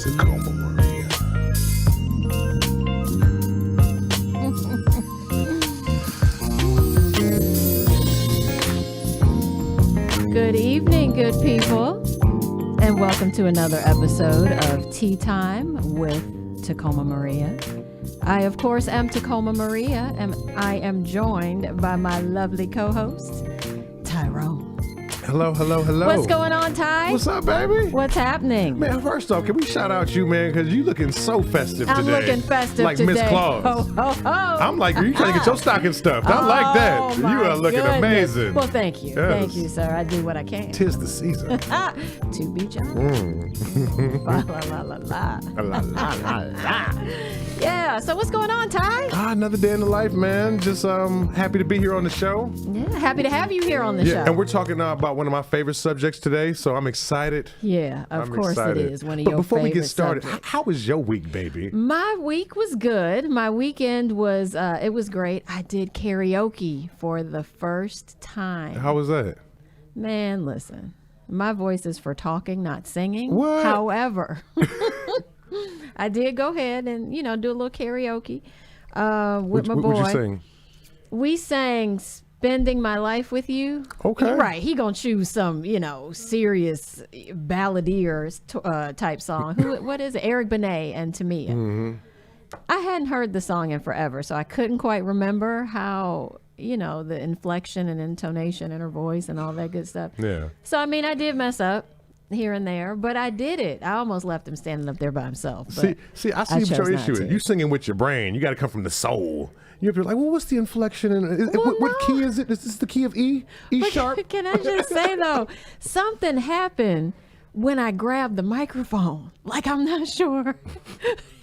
Tacoma, Maria. Good evening, good people, and welcome to another episode of Tea Time with Tacoma Maria. I, of course, am Tacoma Maria, and I am joined by my lovely co-host, Tyrone. Hello, hello, hello. What's going on, Ty? What's up, baby? What's happening? Man, first off, can we shout out you, man? Because you looking so festive I'm today. looking festive like today. Miss Claus. Ho, ho, ho. I'm like, you trying to get your stocking stuffed. I like that. my You are looking goodness. amazing. Well, thank you. Yes. Thank you, sir. I do what I can. Tis the season. To be John. La, la, la, la. La, la, la, la. Yeah, so what's going on, Ty? Another day in the life, man. Just happy to be here on the show. Yeah, happy to have you here on the show. And we're talking about one of my favorite subjects today, so I'm excited. Yeah, of course excited. it is one of but your before we favorite get started, subjects. how was your week, baby? My week was good. My weekend was it was great. I did karaoke for the first time. How was that? Man, listen. My voice is for talking, not singing. What? However, I did go ahead and, do a little karaoke with my boy. What'd you sing? We sang Spending My Life With You. Okay. Right. He gonna choose some, serious balladeer type song. What is it? Eric Benet and Tamia. Mm-hmm. I hadn't heard the song in forever, so I couldn't quite remember how, the inflection and intonation in her voice and all that good stuff. Yeah. So, I did mess up here and there, but I did it. I almost left him standing up there by himself. But See, I see I what your chose not issue is. to. You singing with your brain. You got to come from the soul. You have to be like, well, what's the inflection? What key is it? Is this the key of E? E But sharp? Can I just say, though, something happened when I grabbed the microphone. Like, I'm not sure.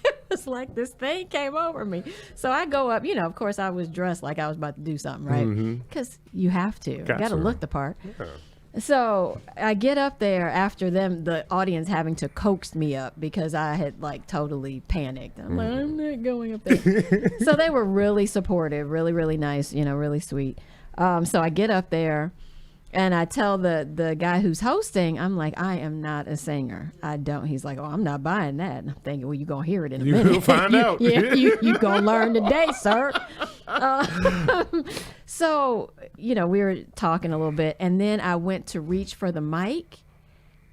It was like this thing came over me. So I go up, of course I was dressed like I was about to do something, right? Because you have to. You got to look the part. Yeah. So I get up there after the audience having to coax me up because I had totally panicked. I'm like, I'm not going up there. So they were really supportive, really, really nice, really sweet. So I get up there and I tell the guy who's hosting, I'm like, I am not a singer. I don't. He's like, oh, I'm not buying that. And I'm thinking, well, you're going to hear it in a minute. You'll find out. Yeah, you going to learn today, sir. So, we were talking a little bit, and then I went to reach for the mic,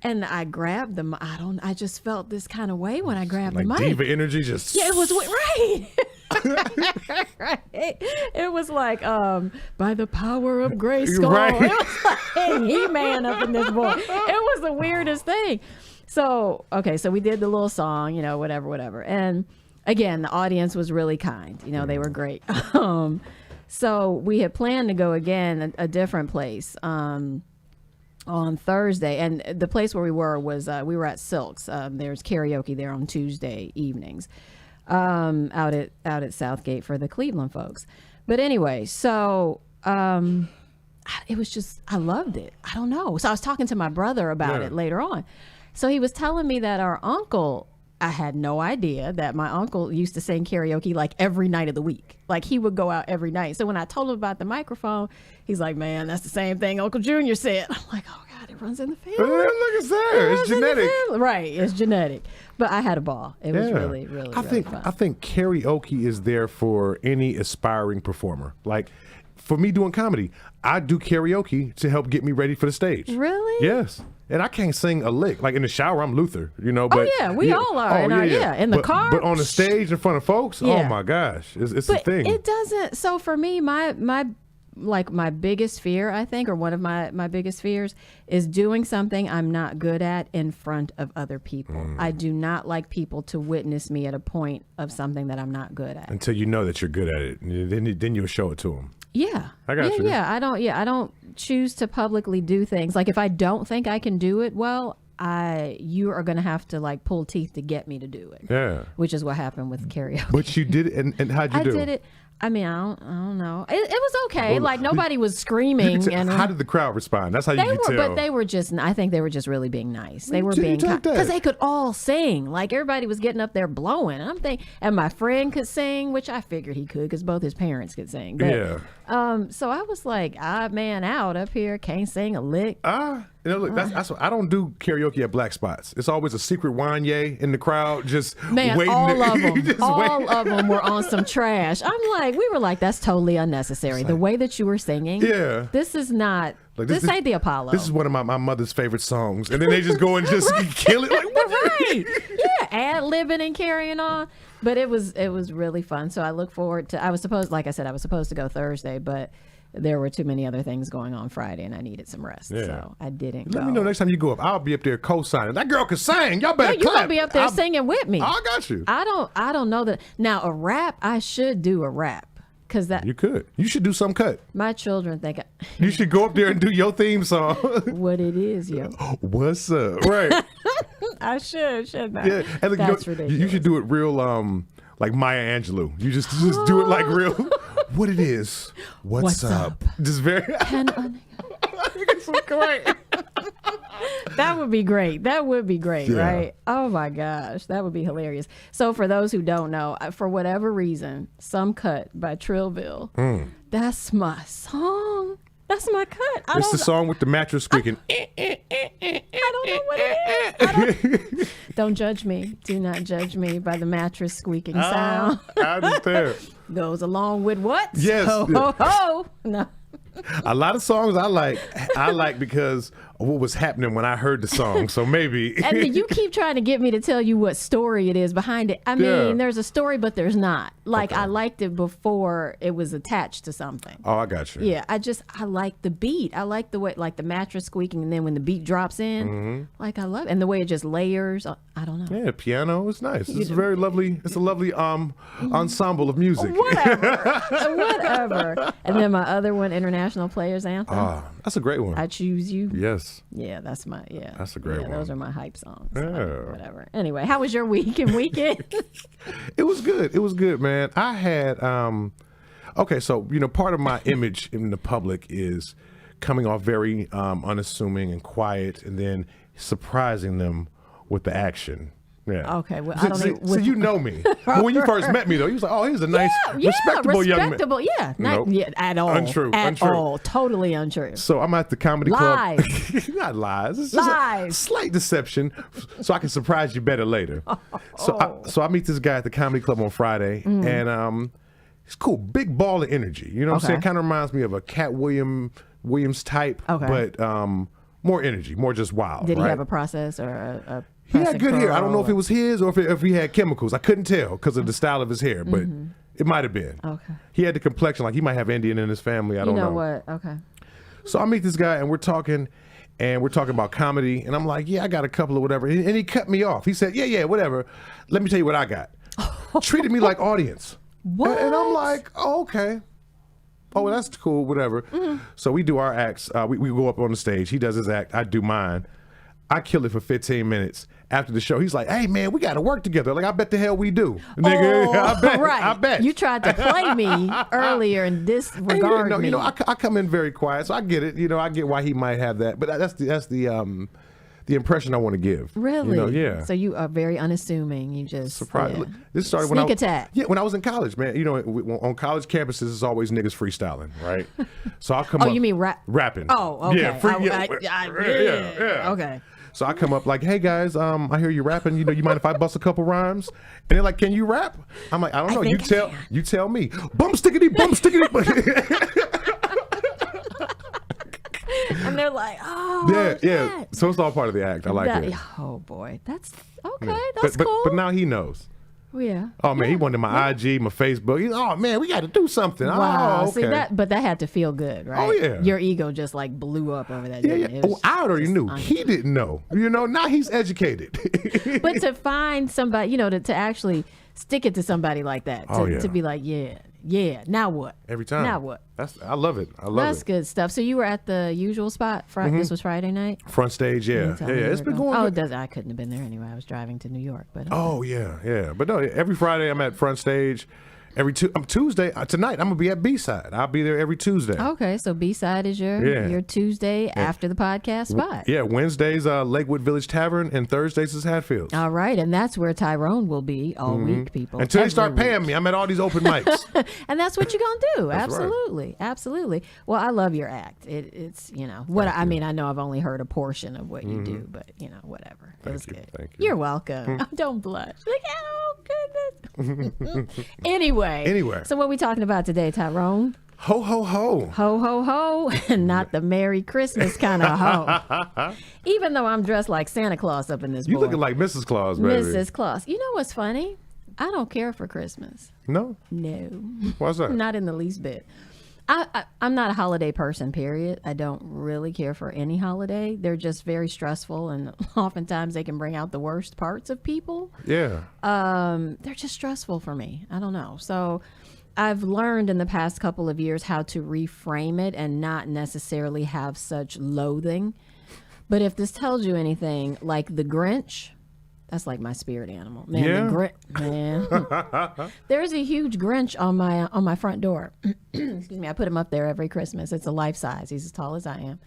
and I grabbed the mic. I just felt this kind of way when I grabbed the mic. Diva energy just... Yeah, it was right. Right. It was like, by the power of Grayskull. Right. It was like He-Man up in this boy. It was the weirdest thing. So, okay, so we did the little song, whatever. And again, the audience was really kind. They were great. So we had planned to go again a different place on Thursday, and the place where we were was we were at Silks. There's karaoke there on Tuesday evenings out at Southgate for the Cleveland folks. But anyway, so it was just, I loved it. I don't know. So I was talking to my brother about it later on. So he was telling me that our uncle, I had no idea that my uncle used to sing karaoke like every night of the week. Like he would go out every night. So when I told him about the microphone, he's like, man, that's the same thing Uncle Junior said. I'm like, oh God, it runs in the family. Look at that. It's genetic. Right, it's genetic. But I had a ball. It was really, really, I think fun. I think karaoke is there for any aspiring performer. Like for me doing comedy, I do karaoke to help get me ready for the stage. Really? Yes. And I can't sing a lick. Like in the shower, I'm Luther, But yeah, we all are. In the car. But on the stage in front of folks, oh my gosh, it's a thing. It doesn't. So for me, my biggest fear, I think, or one of my biggest fears is doing something I'm not good at in front of other people. I do not like people to witness me at a point of something that I'm not good at. Until you know that you're good at it. Then you'll show it to them. Yeah. I got you. Yeah. I don't choose to publicly do things. Like if I don't think I can do it well, you are going to have to pull teeth to get me to do it. Yeah. Which is what happened with karaoke. But you did it, and how'd you do? I did it. I mean, I don't know. It was okay. Like nobody was screaming. How did the crowd respond? That's how you can tell. But they were just. I think they were just really being nice. They were being because they could all sing. Like everybody was getting up there blowing. I'm thinking, and my friend could sing, which I figured he could because both his parents could sing. But, yeah. So I was like, odd man out up here, can't sing a lick. Look, that's I don't do karaoke at black spots. It's always a secret Wanye in the crowd, just waiting. All of them, all of them were on some trash. I'm like, we were like, that's totally unnecessary. The way that you were singing, this is not. Like, this ain't the Apollo. This is one of my mother's favorite songs, and then they just go and just kill it. Like, right? Yeah, ad-libbing and carrying on. But it was really fun. So I look forward to. I was supposed to go Thursday, but there were too many other things going on Friday, and I needed some rest. Yeah. So I didn't. Let me know next time you go up. I'll be up there co-signing. That girl can sing. Y'all better clap. You're gonna be up there singing with me. I got you. I don't know that. Now a rap. I should do a rap. Cause that you could. You should do some cut. My children think you should go up there and do your theme song. What it is, yo. What's up? Right. I shouldn't I? Yeah, and that's ridiculous. You should do it real, like Maya Angelou. You just do it like real. What it is? What's up? Just very. That would be great. That would be great, right? Oh my gosh, that would be hilarious. So for those who don't know, for whatever reason, Some Cut by Trillville, that's my song. That's my cut. It's the song with the mattress squeaking. I don't know what it is. Don't judge me. Do not judge me by the mattress squeaking sound. I understand. Goes along with what? Yes. Ho, ho, ho. No. A lot of songs I like because of what was happening when I heard the song. So maybe. And you keep trying to get me to tell you what story it is behind it. I mean, there's a story, but there's not. Like, I liked it before it was attached to something. Oh, I got you. Yeah, I like the beat. I like the way, like the mattress squeaking, and then when the beat drops in, like I love it. And the way it just layers. I don't know. Yeah, piano is nice. It's very lovely. It's a lovely ensemble of music. Whatever. And then my other one, International Players Anthem. That's a great one. I Choose You. Yes. Yeah, that's a great one. Those are my hype songs. Yeah. Whatever. Anyway, how was your week and weekend? It was good. It was good, man. I had okay, so part of my image in the public is coming off very unassuming and quiet, and then surprising them with the action. Yeah. Okay. Well, I don't know. So you know me. But when you first met me, though, you was like, "Oh, he's a nice, respectable young man." Yeah. Not at all. Untrue. All. Totally untrue. So I'm at the comedy club. Not lies. It's just lies. A slight deception, so I can surprise you better later. So I meet this guy at the comedy club on Friday, and he's cool, big ball of energy. You know what I'm saying? Kind of reminds me of a Cat Williams type, but more energy, more just wild. Did he have a process or a He had good hair. I don't know if it was his or if he had chemicals. I couldn't tell because of the style of his hair, but it might have been. Okay. He had the complexion, like he might have Indian in his family. I don't know. You know what? Okay. So I meet this guy and we're talking about comedy, and I'm like, yeah, I got a couple of whatever. And he cut me off. He said, yeah, whatever. Let me tell you what I got. Treated me like audience. What? And I'm like, oh, okay. Oh, well, that's cool, whatever. So we do our acts. We go up on the stage. He does his act. I do mine. I kill it for 15 minutes. After the show, he's like, "Hey man, we got to work together." Like, I bet the hell we do, nigga. I bet. You tried to play me earlier and disregard me. I come in very quiet, so I get it. I get why he might have that, but that's the impression I want to give. Really? Yeah. So you are very unassuming. You just surprised. Yeah. This started Sneak when I attack. Yeah, when I was in college, man. On college campuses, it's always niggas freestyling, right? So I'll come up. Oh, you mean rapping? Oh, okay. Yeah. Okay. So I come up like, "Hey guys, I hear you rapping. You mind if I bust a couple rhymes?" And they're like, "Can you rap?" I'm like, "I don't know. You tell me." Bum stickity, bum stickity. And they're like, "Oh, yeah. So it's all part of the act. I like it. Oh boy, that's okay. That's cool. But now he knows. Yeah. Oh man, he wanted my IG, my Facebook. Oh man, we got to do something. Wow. Oh, okay. See but that had to feel good, right? Oh yeah. Your ego just like blew up over that. Yeah. I already knew. He didn't know. Now he's educated. But to find somebody, to actually stick it to somebody like that, to be like, yeah. Now what? Every time. Now what? I love it. That's good stuff. So you were at the usual spot. This was Friday night. Front stage, yeah. It's been going. Oh, it does. I couldn't have been there anyway. I was driving to New York, but. Okay. Oh yeah. But no, every Friday I'm at front stage, Tuesday tonight. I'm gonna be at B-side. I'll be there every Tuesday. Okay, so B-side is your Tuesday after the podcast spot. Yeah, Wednesdays Lakewood Village Tavern, and Thursdays is Hatfields. All right, and that's where Tyrone will be all week, people. Until they start paying me. I'm at all these open mics. And that's what you're gonna do. That's Absolutely, right. Absolutely. Well, I love your act. It's what I mean. I know I've only heard a portion of what you do, but whatever. It was good. Thank you. You're welcome. Oh, don't blush. Like, oh goodness. Anyway. So what are we talking about today, Tyrone? Ho, ho, ho. Ho, ho, ho, and not the Merry Christmas kind of ho. Even though I'm dressed like Santa Claus up in this You boy. looking like Mrs. Claus, baby. Mrs. Claus. You know what's funny? I don't care for Christmas. No? No. Why's that? Not in the least bit. I'm not a holiday person, period. I don't really care for any holiday. They're just very stressful, and oftentimes they can bring out the worst parts of people. Yeah. They're just stressful for me. I don't know. So I've learned in the past couple of years how to reframe it and not necessarily have such loathing. But if this tells you anything, like the Grinch, that's like my spirit animal. Man, Yeah. man. There's a huge Grinch on my front door. Excuse me. I put him up there every Christmas. It's a life size. He's as tall as I am.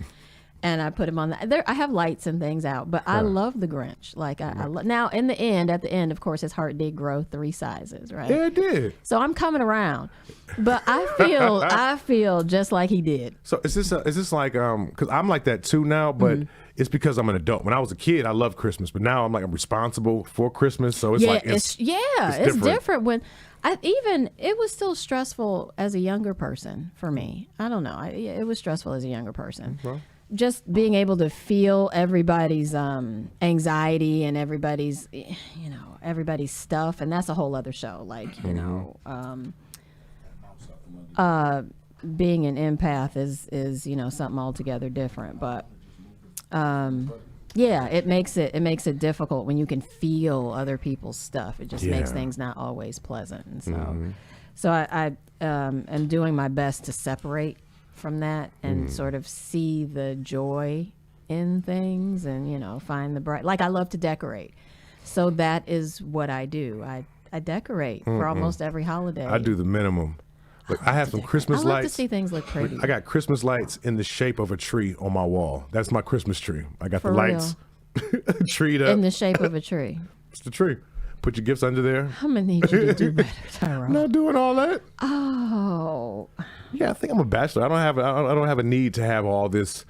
And I put him on there. I have lights and things out, but I love the Grinch. Like now at the end, of course, his heart did grow 3 sizes, right? Yeah, it did. So I'm coming around, but I feel just like he did. So is this like because I'm like that too now, but it's because I'm an adult. When I was a kid, I loved Christmas, but now I'm responsible for Christmas. So it's it's different when. It was still stressful as a younger person for me. I don't know. It was stressful as a younger person. Okay. Just being able to feel everybody's anxiety and everybody's stuff, and that's a whole other show. Like being an empath is something altogether different. But it makes it difficult when you can feel other people's stuff. It just makes things not always pleasant, and so I am doing my best to separate from that and sort of see the joy in things and find the bright. Like I love to decorate, so that is what I do. I decorate for almost every holiday. I do the minimum. Look, I have some Christmas lights. I love to see things look pretty. I got Christmas lights in the shape of a tree on my wall. That's my Christmas tree. I got For the lights treed up. In the shape of a tree. It's the tree. Put your gifts under there. I'm gonna need you to do better, Tyrone. Not doing all that. Oh. Yeah, I think I'm a bachelor. I don't have a need to have all this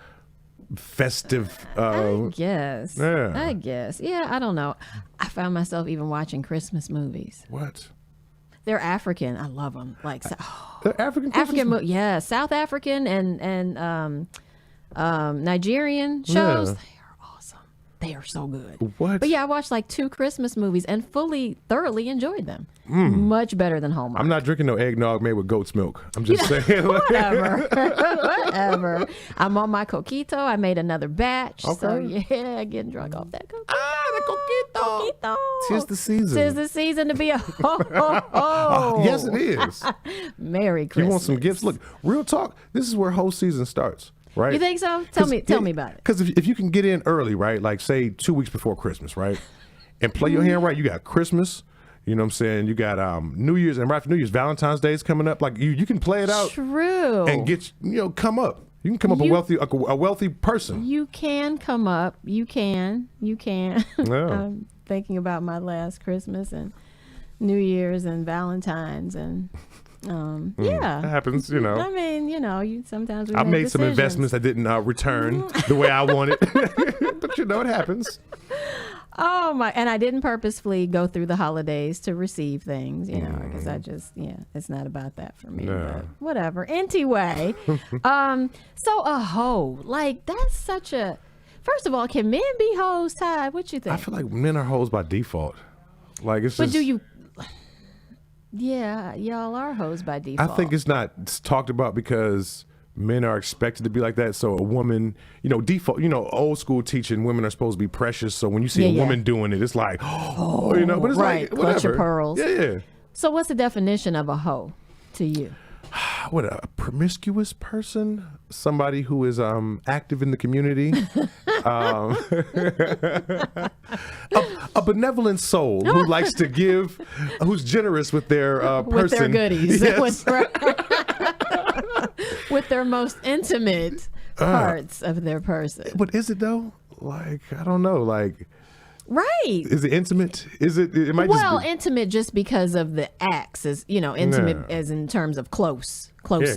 festive. I guess. Yeah. I guess. Yeah, I don't know. I found myself even watching Christmas movies. What? They're African. I love them. Like They're African. Yeah, South African and Nigerian shows. Yeah. They are awesome. They are so good. What? But yeah, I watched like 2 Christmas movies and thoroughly enjoyed them. Much better than Hallmark. I'm not drinking no eggnog made with goat's milk. I'm just saying. Whatever. Whatever. I'm on my coquito. I made another batch. Okay. So yeah, getting drunk off that coquito. The coquito. Coquito. Tis the season. Tis the season to be a ho ho ho. Yes, it is. Merry Christmas. You want some gifts? Look, real talk. This is where whole season starts, right? You think so? Tell me about it. Because if you can get in early, right? Like say 2 weeks before Christmas, right? And play your hand right, you got Christmas. You know what I'm saying? You got New Year's, and right after New Year's, Valentine's Day is coming up. Like you can play it out. True. And get come up. You can come up a wealthy person. You can come up. You can. Yeah. I'm thinking about my last Christmas and New Year's and Valentine's and yeah. It happens, I mean, you sometimes we I make made some decisions. investments that didn't return the way I wanted. But it happens. Oh my! And I didn't purposefully go through the holidays to receive things, because I just, it's not about that for me. No. But whatever. Anyway, so a hoe, like that's such a. First of all, can men be hoes, Ty? What you think? I feel like men are hoes by default. Like it's But just. do you? Yeah, y'all are hoes by default. I think it's not talked about because men are expected to be like that. So a woman, default, old school teaching, women are supposed to be precious. So when you see a woman doing it, it's like, but it's right. like, whatever. Clutch your pearls. Yeah. So what's the definition of a hoe to you? what, a promiscuous person, somebody who is active in the community, a benevolent soul who likes to give, who's generous with their person, with their goodies, yes. with their most intimate parts of their person. But is it though? Like, I don't know, like. Right. Is it intimate? It might well, just be intimate just because of the acts, is intimate as in terms of closeness.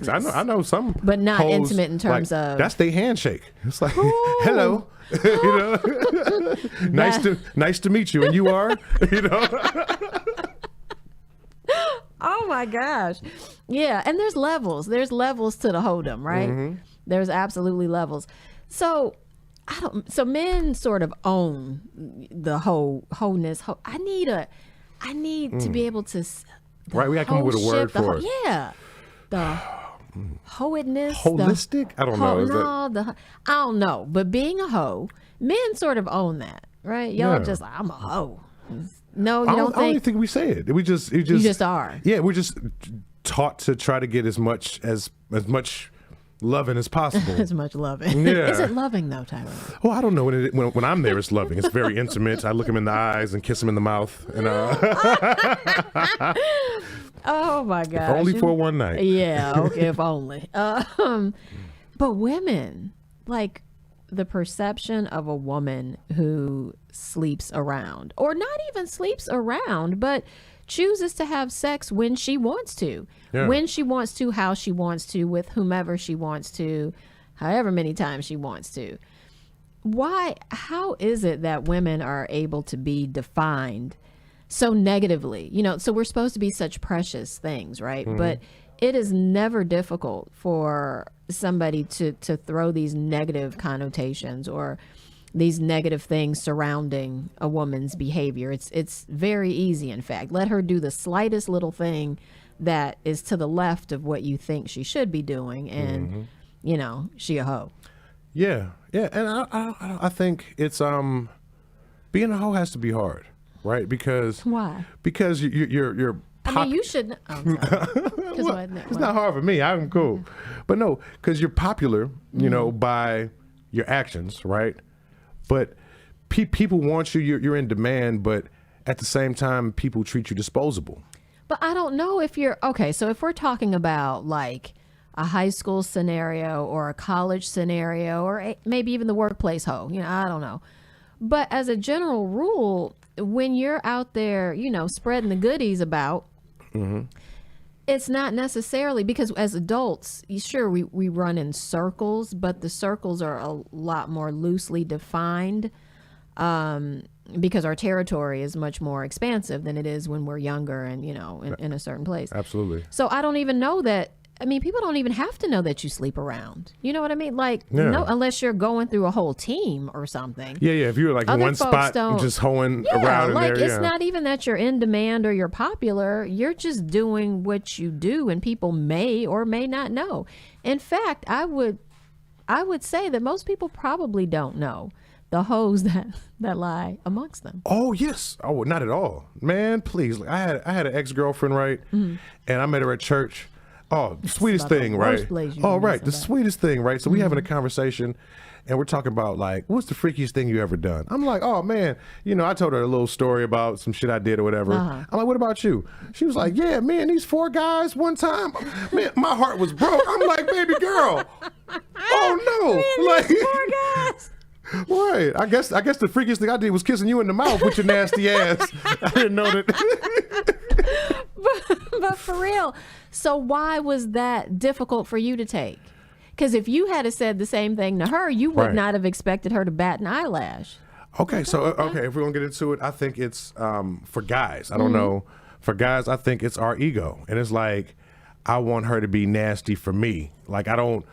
Yeah, I know some, but not hoes, intimate in terms like, of that's their handshake. It's like, hello, nice to meet you, and you are, Oh my gosh, yeah, and there's levels. There's levels to the hoedom, right? Mm-hmm. There's absolutely levels. So. So men sort of own the wholeness. I need to be able to. Right, we got to come up with a word for it. Yeah, the hoedness. Holistic? I don't know. I don't know. But being a hoe, men sort of own that, right? Y'all just like, I'm a hoe. No, you don't think. I don't think we say it. You just are. Yeah, we're just taught to try to get as much loving as possible. As much loving. Yeah. Is it loving though, Tyler? Well, I don't know. When I'm there, it's loving. It's very intimate. I look him in the eyes and kiss him in the mouth. And oh my gosh. If only for one night. Yeah. Okay. If only. But women, like the perception of a woman who sleeps around, or not even sleeps around, but chooses to have sex when she wants to, when she wants to, how she wants to, with whomever she wants to, however many times she wants to. How is it that women are able to be defined so negatively? So we're supposed to be such precious things, right? Mm-hmm. But it is never difficult for somebody to throw these negative connotations or these negative things surrounding a woman's behavior. It's very easy, in fact. Let her do the slightest little thing that is to the left of what you think she should be doing, and she a hoe. Yeah, and I think it's being a hoe has to be hard, right? Because why? Because you're you shouldn't. Oh, well, it's not hard for me. I'm cool, but no, because you're popular, by your actions, right? But people want you. You're in demand, but at the same time, people treat you disposable. But I don't know if you're okay. So if we're talking about like a high school scenario or a college scenario, or maybe even the workplace hoe, I don't know. But as a general rule, when you're out there, spreading the goodies about, mm-hmm. It's not necessarily because as adults, sure, we run in circles, but the circles are a lot more loosely defined because our territory is much more expansive than it is when we're younger and, in a certain place. Absolutely. So I don't even know that. I mean, people don't even have to know that you sleep around. You know what I mean? Like, no, unless you're going through a whole team or something. Yeah. If you're like in one spot and just hoeing around in there. It's not even that you're in demand or you're popular. You're just doing what you do, and people may or may not know. In fact, I would say that most people probably don't know the hoes that lie amongst them. Oh, yes. Oh, not at all. Man, please. I had an ex-girlfriend, right? Mm-hmm. And I met her at church. Oh, sweetest thing, right? Oh, right. The sweetest thing, right? So we having a conversation, and we're talking about like, what's the freakiest thing you ever done? I'm like, oh man, I told her a little story about some shit I did or whatever. Uh-huh. I'm like, what about you? She was like, yeah, man, these 4 guys one time, man, my heart was broke. I'm like, baby girl, oh no, man, like 4 guys. Right. I guess the freakiest thing I did was kissing you in the mouth with your nasty ass. I didn't know that. But for real, so why was that difficult for you to take? Because if you had said the same thing to her, you would not have expected her to bat an eyelash. Okay, if we're gonna get into it, I think it's for guys. I don't know. For guys, I think it's our ego, and it's like I want her to be nasty for me. Like I don't.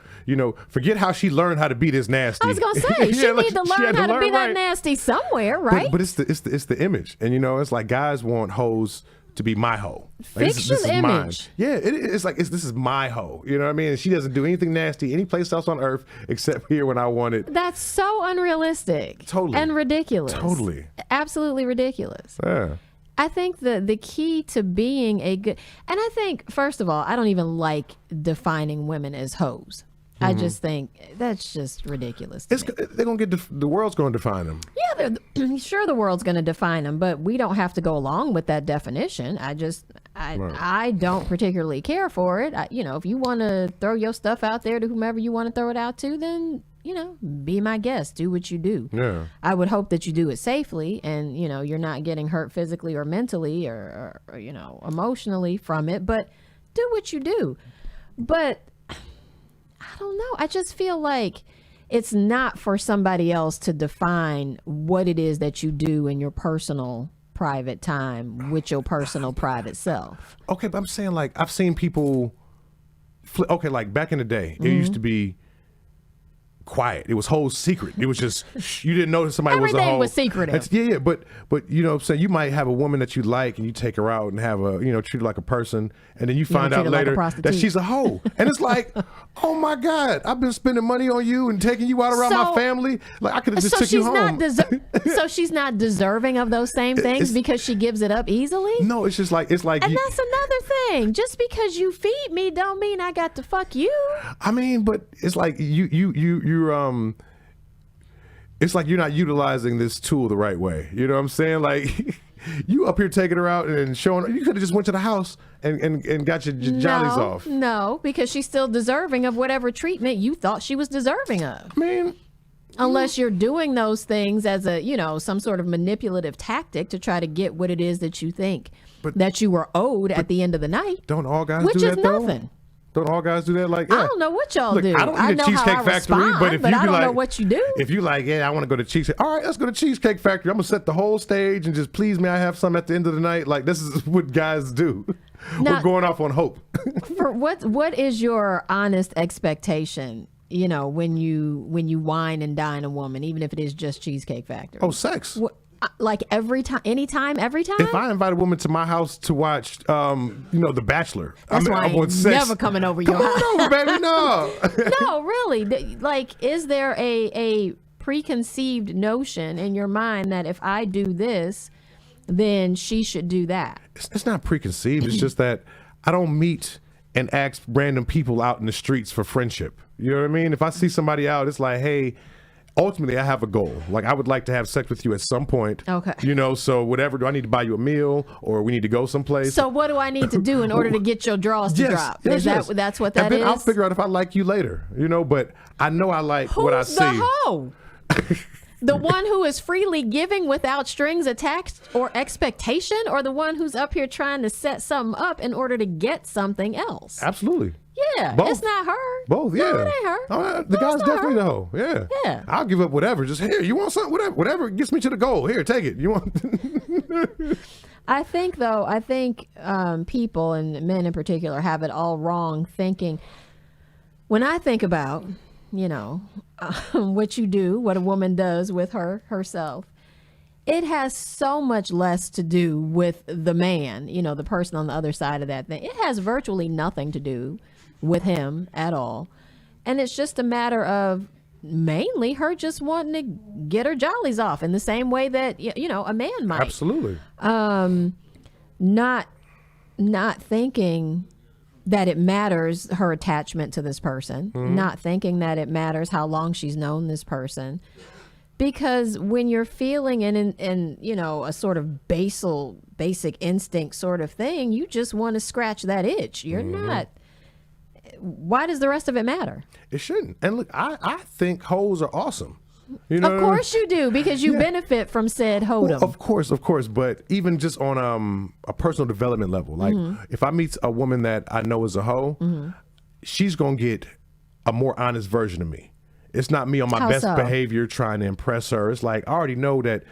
Forget how she learned how to be this nasty. I was gonna say she need to learn how to be that nasty somewhere, right? But it's the image, and it's like guys want hoes to be my hoe. Like, Fix your image. Mine. Yeah, it's like this is my hoe. You know what I mean? And she doesn't do anything nasty any place else on earth except here when I want it. That's so unrealistic. Totally. And ridiculous. Totally. Absolutely ridiculous. Yeah. I think the key to being a good, and I think, first of all, I don't even like defining women as hoes. I just think that's just ridiculous to me. They're gonna get the world's gonna define them. Yeah, sure, the world's going to define them, but we don't have to go along with that definition. I don't particularly care for it. If you want to throw your stuff out there to whomever you want to throw it out to, then be my guest. Do what you do. Yeah. I would hope that you do it safely, and you're not getting hurt physically or mentally or emotionally from it. But do what you do. But I don't know. I just feel like it's not for somebody else to define what it is that you do in your personal private time with your personal private self. Okay, but I'm saying, like, I've seen people like back in the day, it used to be quiet. It was whole secret. It was just you didn't know that somebody was a hoe. Everything was secretive. Yeah, but you know what I'm saying, you might have a woman that you like and you take her out and have treat her like a person, and then you find out later that she's a hoe. And it's like, oh my God, I've been spending money on you and taking you out around my family. Like, I could have just took you home. So she's not deserving of those same things because she gives it up easily? No, it's like and that's another thing. Just because you feed me don't mean I got to fuck you. I mean, but it's like it's like you're not utilizing this tool the right way. You know what I'm saying? Like, you up here taking her out and showing her. You could have just went to the house and got your jollies off. No, because she's still deserving of whatever treatment you thought she was deserving of. I mean, unless you're doing those things as some sort of manipulative tactic to try to get what it is that you think that you were owed at the end of the night. Don't all guys do that? Which is nothing. Don't all guys do that? Like, yeah. I don't know what y'all do. I don't eat at Cheesecake Factory, but if I don't know what you do. If you like, I want to go to Cheesecake. All right, let's go to Cheesecake Factory. I'm gonna set the whole stage and just please me. I have some at the end of the night. Like, this is what guys do. Now, we're going off on hope. For what is your honest expectation? When you wine and dine a woman, even if it is just Cheesecake Factory. Oh, sex. Like every time, anytime, every time? If I invite a woman to my house to watch, The Bachelor, that's why I'm never coming over your house. Come on over, baby, no. No, really. Like, is there a preconceived notion in your mind that if I do this, then she should do that? It's not preconceived. It's just that I don't meet and ask random people out in the streets for friendship. You know what I mean? If I see somebody out, it's like, hey, ultimately, I have a goal. Like, I would like to have sex with you at some point. Okay. So whatever, do I need to buy you a meal or we need to go someplace? So what do I need to do in order to get your draws to drop? Yes. That's what that is? And then I'll figure out if I like you later, but I know I like Who's what I see. the hoe? The one who is freely giving without strings attached or expectation, or the one who's up here trying to set something up in order to get something else? Absolutely. Yeah, both. It's not her. Both, yeah. No, it ain't her. The guy's definitely the hoe. Yeah. Yeah. I'll give up whatever. Just, here, you want something? Whatever gets me to the goal. Here, take it. You want? I think people, and men in particular, have it all wrong thinking. When I think about, what you do, what a woman does with herself, it has so much less to do with the man, the person on the other side of that thing. It has virtually nothing to do with him at all. And it's just a matter of mainly her just wanting to get her jollies off in the same way that, a man might. Absolutely. Not thinking that it matters her attachment to this person, not thinking that it matters how long she's known this person. Because when you're feeling in a sort of basic instinct sort of thing, you just want to scratch that itch. You're not. Why does the rest of it matter? It shouldn't. And look, I think hoes are awesome. Of course you do, because you benefit from said hoedom. Of course. But even just on a personal development level, like if I meet a woman that I know is a hoe, she's gonna get a more honest version of me. It's not me on my best behavior trying to impress her. It's like, I already know that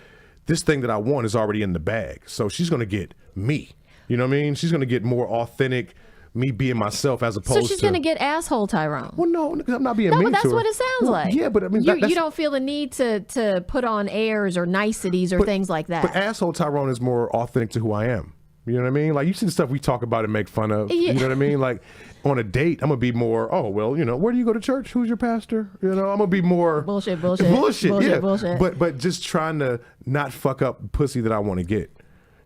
this thing that I want is already in the bag. So she's going to get me. You know what I mean? She's going to get more authentic, me being myself, as opposed to... So she's going to get asshole Tyrone. Well, no, because I'm not being mean to her. No, but that's what it sounds like. Yeah, but I mean... You don't feel the need to put on airs or niceties or things like that. But asshole Tyrone is more authentic to who I am. You know what I mean? Like, you see the stuff we talk about and make fun of. Yeah. You know what I mean? Like, on a date, I'm going to be more, where do you go to church? Who's your pastor? I'm going to be more... Bullshit, yeah. But just trying to not fuck up pussy that I want to get.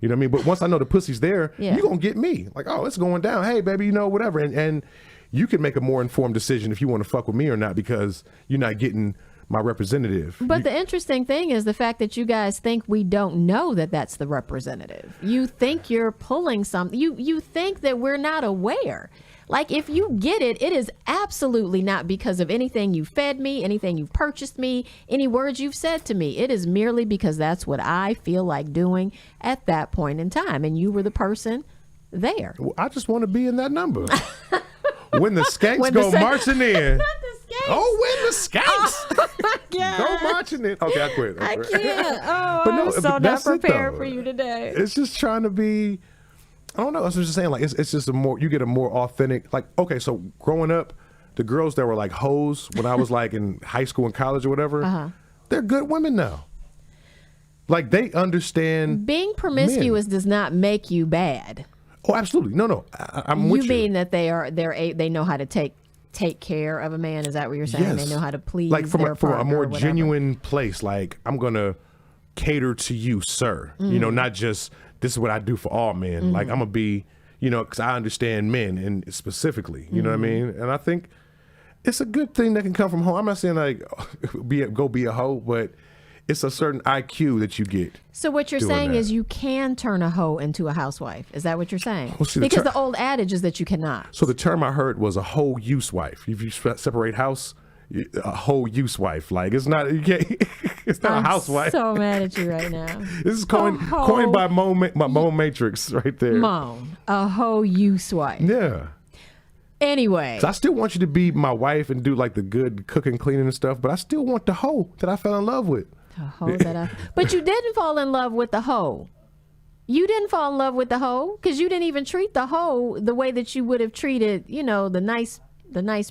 You know what I mean? But once I know the pussy's there, Yeah. you're going to get me. Like, oh, it's going down. Hey, baby, you know, whatever. And you can make a more informed decision if you want to fuck with me or not because you're not getting my representative. But the interesting thing is the fact that you guys think we don't know that that's the representative. You think you're pulling something. You think that we're not aware. Like, if you get it, it is absolutely not because of anything you fed me, anything you've purchased me, any words you've said to me. It is merely because that's what I feel like doing at that point in time. And you were the person there. Well, I just want to be in that number. When the skanks go marching in. Not the skanks. Oh, when the skanks Yeah. go marching in. Okay, I quit. I can't. Oh, But no, I'm so not that's it, prepared though. for you today. It's just trying to be, I don't know. I was just saying, like, it's just you get a more authentic, like, okay, so growing up, the girls that were like hoes when I was like in high school and college or whatever, they're good women now. Like, they understand. Being promiscuous does not make you bad. Oh, absolutely. No, I'm with you. You mean that they know how to take care of a man? Is that what you're saying? Yes. They know how to please like from their a partner more or whatever. genuine place. Like, I'm gonna cater to you, sir. You know, not just this is what I do for all men. Like, I'm gonna be, you know, because I understand men and specifically. You know what I mean? And I think it's a good thing that can come from home. I'm not saying like go be a hoe, but it's a certain IQ that you get. So what you're doing saying that. is you can turn a hoe into a housewife. Is that what you're saying? Well, see, because the old adage is that you cannot. So the term I heard was a whole use wife. If you separate house, a whole use wife. Like, it's not, you can't, it's not I'm a housewife. so mad at you right now. This is coined by Moan Matrix right there. Mom, a hoe use wife. Yeah. Anyway. So I still want you to be my wife and do like the good cooking, cleaning and stuff, but I still want the hoe that I fell in love with. But you didn't fall in love with the hoe. You didn't fall in love with the hoe because you didn't even treat the hoe the way that you would have treated, you know, the nice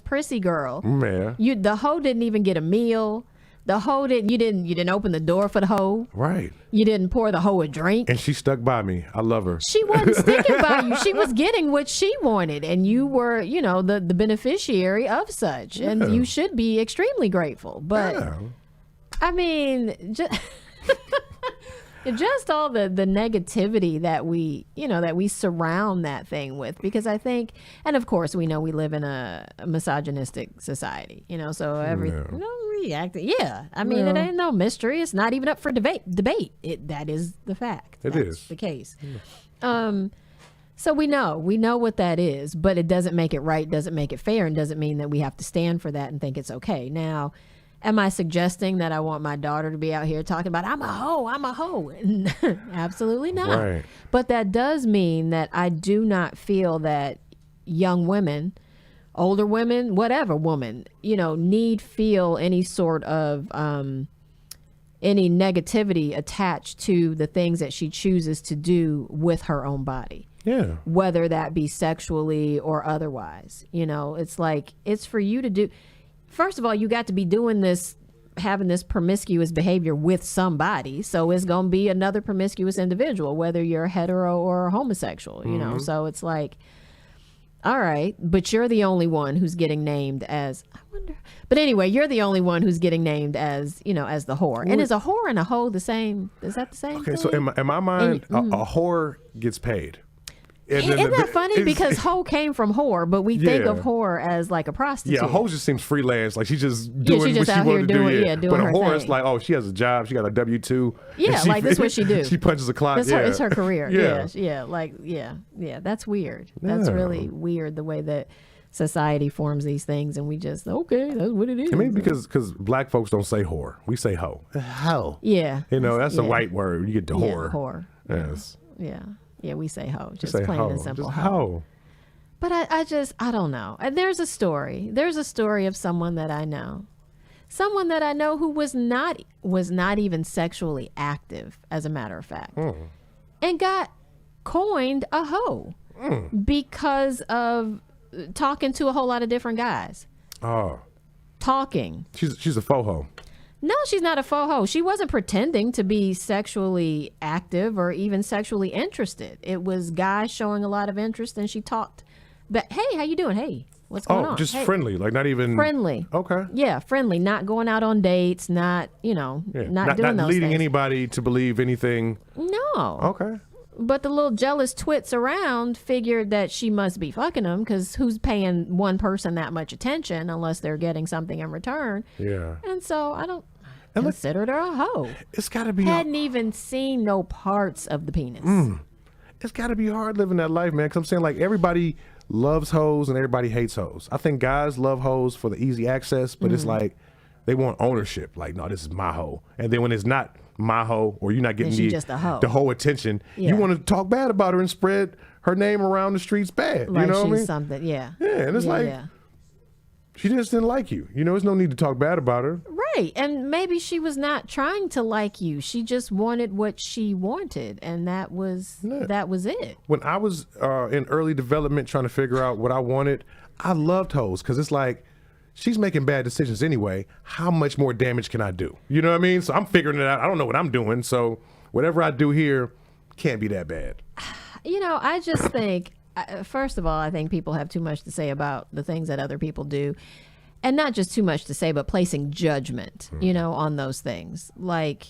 prissy girl. Yeah. The hoe didn't even get a meal. The hoe you didn't open the door for the hoe. Right. You didn't pour the hoe a drink. And she stuck by me. I love her. She wasn't sticking by you. She was getting what she wanted, and you were, you know, the beneficiary of such. Yeah. And you should be extremely grateful. But Yeah. I mean, just all the negativity that we surround that thing with, because I think, and of course we know we live in a misogynistic society, you know, so I mean, it ain't no mystery. It's not even up for debate. That is the fact. That's is the case. So we know what that is, but it doesn't make it right, doesn't make it fair, and doesn't mean that we have to stand for that and think it's okay. Now, am I suggesting that I want my daughter to be out here talking about, I'm a hoe? Absolutely not. Right. But that does mean that I do not feel that young women, older women, whatever woman, you know, feel any sort of any negativity attached to the things that she chooses to do with her own body. Yeah. Whether that be sexually or otherwise. You know, it's like, it's for you to do. First of all, you got to be doing this, having this promiscuous behavior with somebody. So it's going to be another promiscuous individual, whether you're hetero or homosexual, you know? So it's like, all right, but you're the only one who's getting named as, I wonder. But anyway, you're the only one who's getting named as, you know, as the whore. And is a whore and a hoe the same? Is that the same thing? So in my mind, a whore gets paid. Isn't that funny? Because hoe came from whore, but we think of whore as like a prostitute. Yeah, a hoe just seems freelance. Like she's just doing she just what she out here wanted to doing, do. yeah, doing but a her whore thing. is like, oh, she has a job. She got a W-2. Yeah, like this is what she do. She punches a clock. It's her career. Yeah. Yeah. That's weird. That's really weird the way that society forms these things, and we just, okay, that's what it is. I mean, because black folks don't say whore. We say hoe. Hoe. Yeah. You know, that's a white word. You get the whore. Whore. Yes. Yeah, we say hoe. Just say plain hoe. and simple Just hoe. But I don't know. There's a story. There's a story of someone that I know. Someone that I know who was not even sexually active, as a matter of fact. And got coined a hoe because of talking to a whole lot of different guys. Oh. Talking. She's a faux hoe. No, she's not a faux hoe. She wasn't pretending to be sexually active or even sexually interested. It was guys showing a lot of interest, and she talked. But hey, how you doing? Hey, what's going on? Oh, just hey. friendly, like not even friendly. Okay. Yeah, friendly. Not going out on dates. Not not doing not those leading things. anybody to believe anything. No. Okay. But the little jealous twits around figured that she must be fucking him, because who's paying one person that much attention unless they're getting something in return? Yeah. And so I don't consider her a hoe. It's got to be. Hadn't even seen no parts of the penis. It's got to be hard living that life, man. Because I'm saying, like, everybody loves hoes and everybody hates hoes. I think guys love hoes for the easy access, but it's like they want ownership. Like, no, this is my hoe. And then when it's not my hoe, or you're not getting just a hoe. the whole attention, you want to talk bad about her and spread her name around the streets bad. Like you know she's what I mean? something, yeah. Yeah, and it's she just didn't like you. You know, there's no need to talk bad about her. Right. And maybe she was not trying to like you. She just wanted what she wanted, and that was it. When I was in early development trying to figure out what I wanted, I loved hoes, because it's like, she's making bad decisions anyway. How much more damage can I do? You know what I mean? So I'm figuring it out. I don't know what I'm doing. So whatever I do here can't be that bad. You know, I just think, first of all, I think people have too much to say about the things that other people do. And not just too much to say, but placing judgment, you know, on those things. Like,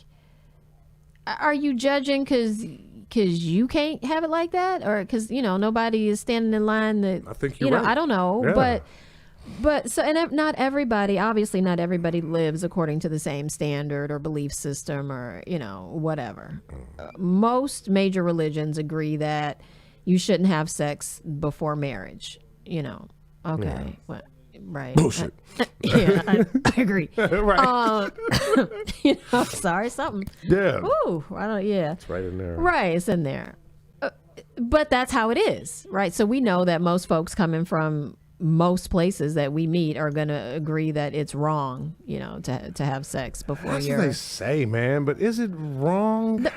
are you judging because you can't have it like that? Or because, you know, nobody is standing in line that, I think you're right. I don't know. Yeah. But so, and not everybody, obviously not everybody lives according to the same standard or belief system or, you know, whatever. Most major religions agree that you shouldn't have sex before marriage, you know. Okay. Yeah. Right. Bullshit. I agree. Right. You know, sorry, something. Yeah. Ooh, I don't, yeah. It's right in there. Right, it's in there. But that's how it is, right? So we know that most folks coming from most places that we meet are going to agree that it's wrong, you know, to have sex before That's you're. what they say, man. But is it wrong?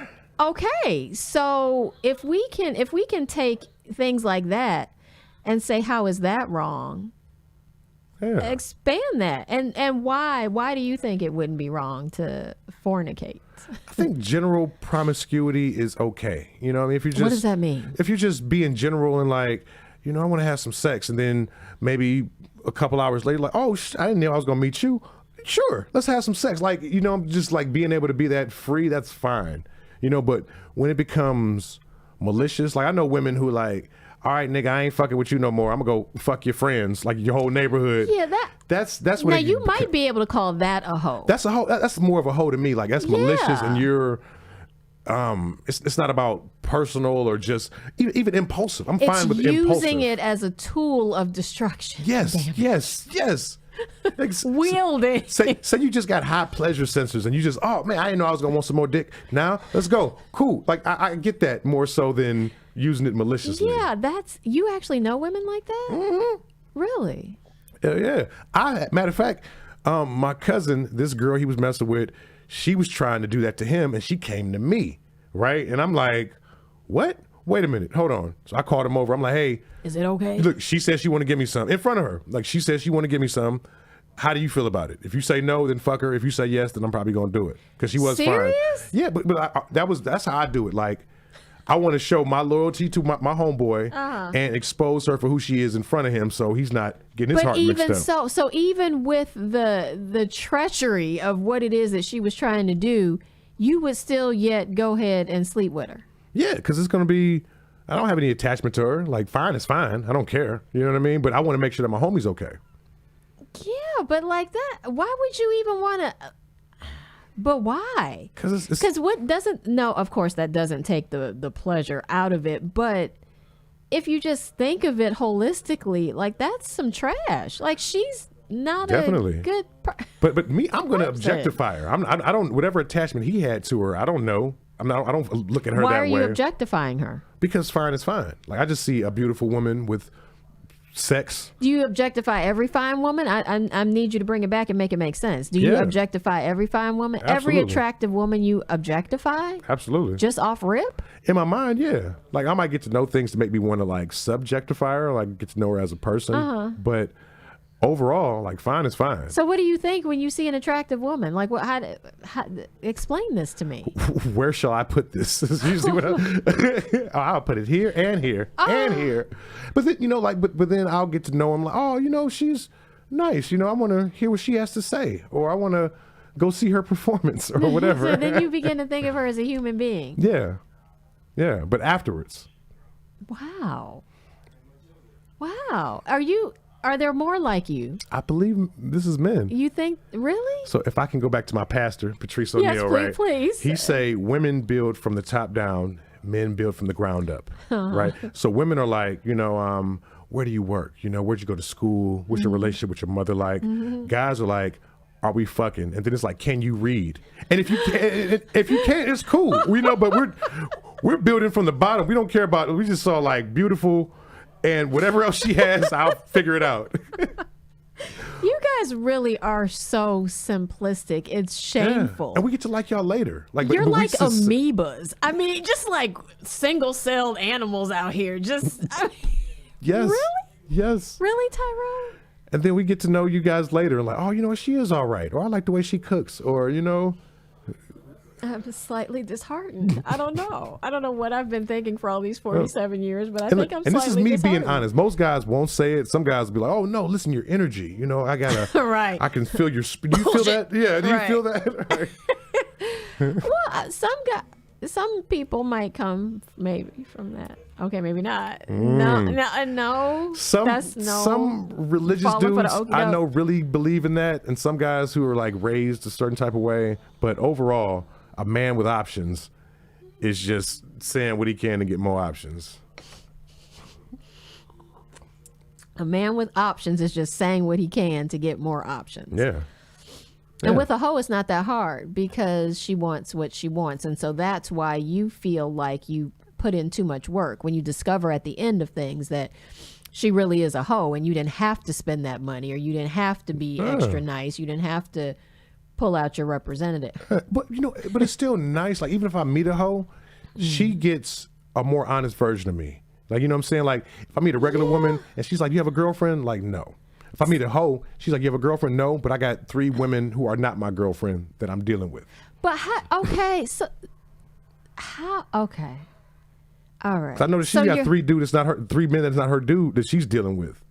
Okay, so if we can take things like that and say, how is that wrong? Yeah. Expand that, and why do you think it wouldn't be wrong to fornicate? I think general promiscuity is okay. You know what I mean? If you just, what does that mean? If you just be in general and like, you know, I want to have some sex, and then maybe a couple hours later, like, oh, I didn't know I was gonna meet you. Sure, let's have some sex. Like, you know, just like being able to be that free, that's fine. You know, but when it becomes malicious, like I know women who like, all right, nigga, I ain't fucking with you no more. I'm gonna go fuck your friends, like your whole neighborhood. Yeah, that's what. Now you might be able to call that a hoe. That's a hoe. That's more of a hoe to me. Like that's malicious, and you're. It's not about personal or just even impulsive. I'm fine with impulsive. It's using it as a tool of destruction. Yes. Wielding. Say you just got high pleasure sensors and you just, oh man, I didn't know I was gonna want some more dick. Now let's go. Cool. Like I get that more so than using it maliciously. Yeah, you actually know women like that? Mm-hmm. Really? Yeah. Matter of fact, my cousin, this girl he was messing with, she was trying to do that to him and she came to me, right? And I'm like, what? Wait a minute, hold on. So I called him over. I'm like, hey, is it okay? Look, she said she want to give me some in front of her. Like she said she want to give me some. How do you feel about it? If you say no, then fuck her. If you say yes, then I'm probably gonna do it because she was serious? fine. Yeah, but that's how I do it. Like I want to show my loyalty to my homeboy and expose her for who she is in front of him, so he's not getting his heart mixed up. But even so even with the treachery of what it is that she was trying to do, you would still yet go ahead and sleep with her. Yeah, because it's gonna be. I don't have any attachment to her. Like fine is fine. I don't care. You know what I mean? But I want to make sure that my homie's okay. Yeah, but like that, why would you even want to? But why? Because what doesn't? No, of course that doesn't take the pleasure out of it. But if you just think of it holistically, like that's some trash. Like she's not definitely a good. But me, I'm going to objectify her. I don't whatever attachment he had to her. I don't know. I don't look at her that way. Why are you objectifying her? Because fine is fine. Like I just see a beautiful woman with sex. Do you objectify every fine woman? I need you to bring it back and make it make sense. Do you objectify every fine woman? Absolutely. Every attractive woman you objectify? Absolutely. Just off rip? In my mind, yeah. Like I might get to know things to make me want to like subjectify her, like get to know her as a person. But overall, like fine is fine. So what do you think when you see an attractive woman? Like what? How explain this to me. Where shall I put this? Is usually what I'll put it here and here and here. But then, you know, like but then I'll get to know him like, oh, you know, she's nice. You know, I want to hear what she has to say, or I want to go see her performance or whatever. So then you begin to think of her as a human being. Yeah. Yeah, but afterwards. Wow. Wow. Are there more like you? I believe this is men. You think, really? So if I can go back to my pastor, Patrice Yes, O'Neal, please, right? please. He say women build from the top down, men build from the ground up, right? So women are like, where do you work? Where'd you go to school? What's your relationship with your mother like? Guys are like, are we fucking? And then it's like, can you read? And if you can't, it's cool, but we're building from the bottom. We don't care about, we just saw like beautiful and whatever else she has, I'll figure it out. You guys really are so simplistic. It's shameful. Yeah. And we get to like y'all later. You're like amoebas. I mean, just like single-celled animals out here. Yes. Really? Yes. Really, Tyrone? And then we get to know you guys later. Like, oh, she is all right. Or I like the way she cooks. Or, I'm slightly disheartened. I don't know. I don't know what I've been thinking for all these 47 years, but I think I'm slightly disheartened. And this is me being honest. Most guys won't say it. Some guys will be like, oh, no, listen, your energy. I got to, right. I can feel your, do you feel that? Yeah, do you feel that? Well, some people might come maybe from that. Okay, maybe not. No. Some religious dudes I know really believe in that, and some guys who are like raised a certain type of way. But overall, a man with options is just saying what he can to get more options. A man with options is just saying what he can to get more options. Yeah. And with a hoe, it's not that hard because she wants what she wants. And so that's why you feel like you put in too much work when you discover at the end of things that she really is a hoe and you didn't have to spend that money, or you didn't have to be extra nice. You didn't have to pull out your representative. But it's still nice. Like, even if I meet a hoe, she gets a more honest version of me. Like, you know what I'm saying? Like, if I meet a regular woman and she's like, you have a girlfriend? Like, no. If I meet a hoe, she's like, you have a girlfriend? No, but I got 3 women who are not my girlfriend that I'm dealing with. But okay. All right. I know that she's got 3 dudes that's not her, 3 men that's not her dude that she's dealing with.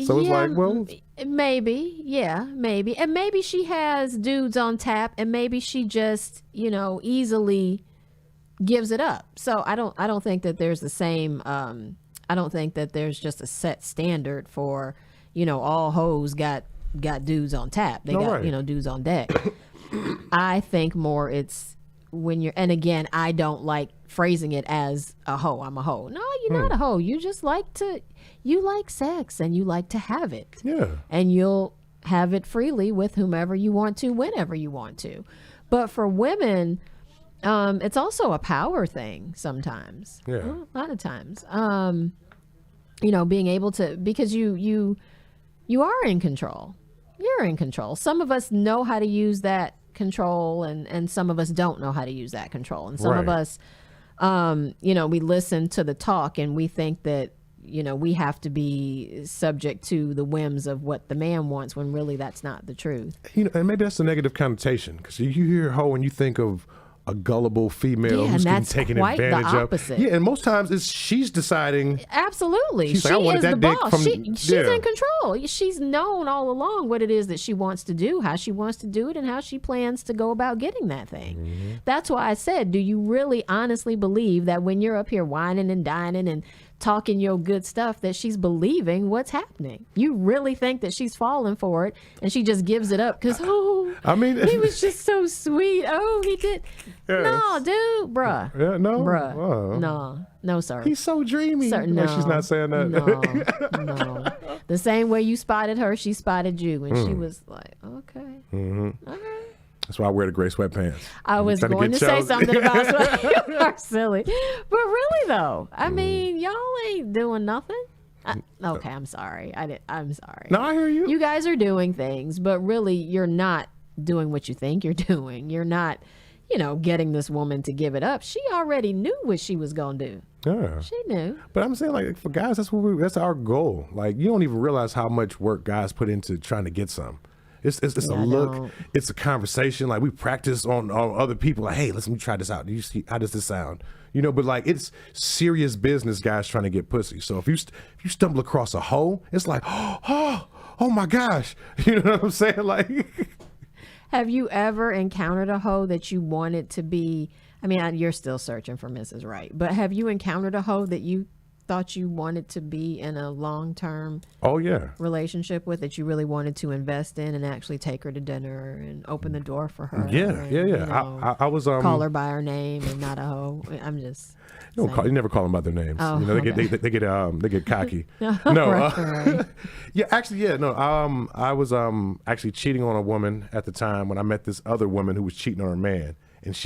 So it's like, well, maybe, maybe. And maybe she has dudes on tap, and maybe she just, easily gives it up. So I don't think that there's the same, I don't think that there's just a set standard for, all hoes got dudes on tap. They got, dudes on deck. I think more it's when you're, and again, I don't like phrasing it as a hoe. I'm a hoe. No, you're not a hoe. You just you like sex and you like to have it. Yeah. And you'll have it freely with whomever you want to, whenever you want to. But for women, it's also a power thing sometimes. Yeah. Well, a lot of times. Being able to, because you are in control. You're in control. Some of us know how to use that control, and some of us don't know how to use that control. And some of us, we listen to the talk and we think that, we have to be subject to the whims of what the man wants, when really that's not the truth. And maybe that's a negative connotation, because you hear hoe and you think of a gullible female who's getting taken advantage of. Yeah, and most times she's deciding. Absolutely. She's she is the boss. She's in control. She's known all along what it is that she wants to do, how she wants to do it, and how she plans to go about getting that thing. Mm-hmm. That's why I said, do you really honestly believe that when you're up here whining and dining and talking your good stuff, that she's believing what's happening? You really think that she's falling for it and she just gives it up because, he was just so sweet. Oh, he did. Yes. No, dude, bruh. Yeah, no. Bruh. Oh. No, sir. He's so dreamy. No, she's not saying that. No. The same way you spotted her, she spotted you. And she was like, okay. Mm-hmm. All right. That's why I wear the gray sweatpants. I was going to say something about sweatpants. You are silly. But really, though, I mean, y'all ain't doing nothing. Okay, I'm sorry. I'm sorry. No, I hear you. You guys are doing things, but really, you're not doing what you think you're doing. You're not, getting this woman to give it up. She already knew what she was going to do. Yeah. She knew. But I'm saying, like, for guys, that's our goal. Like, you don't even realize how much work guys put into trying to get some. It's a look. It's a conversation. Like, we practice on other people. Like, hey, let me try this out. Do you see, how does this sound? But like, it's serious business guys trying to get pussy. So if you stumble across a hoe, it's like, oh my gosh. You know what I'm saying? Like, have you ever encountered a hoe that you wanted to be, I mean, you're still searching for Mrs. Right, but have you encountered a hoe that you thought you wanted to be in a long-term relationship with, that you really wanted to invest in and actually take her to dinner and open the door for her? Yeah. You know, I was call her by her name and not a hoe. I'm just you never call them by their names. Oh, you know, they get cocky. No, right. I was actually cheating on a woman at the time when I met this other woman who was cheating on her man, and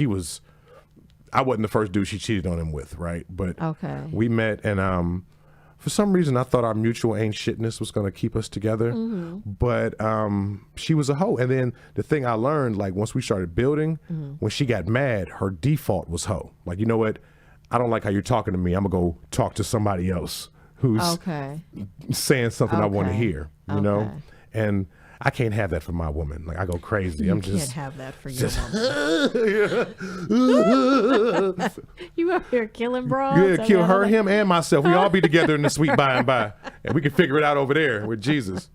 I wasn't the first dude she cheated on him with, right? But we met, and for some reason I thought our mutual ain't shitness was going to keep us together. But she was a hoe. And then the thing I learned, like once we started building, when she got mad, her default was hoe. Like, you know what? I don't like how you're talking to me. I'm going to go talk to somebody else who's saying something I want to hear, you know? And I can't have that for my woman. Like, I go crazy. You can't have that for your woman. You up here killing broads? Yeah, kill her, him, and myself. We all be together in the sweet by and by, and we can figure it out over there with Jesus.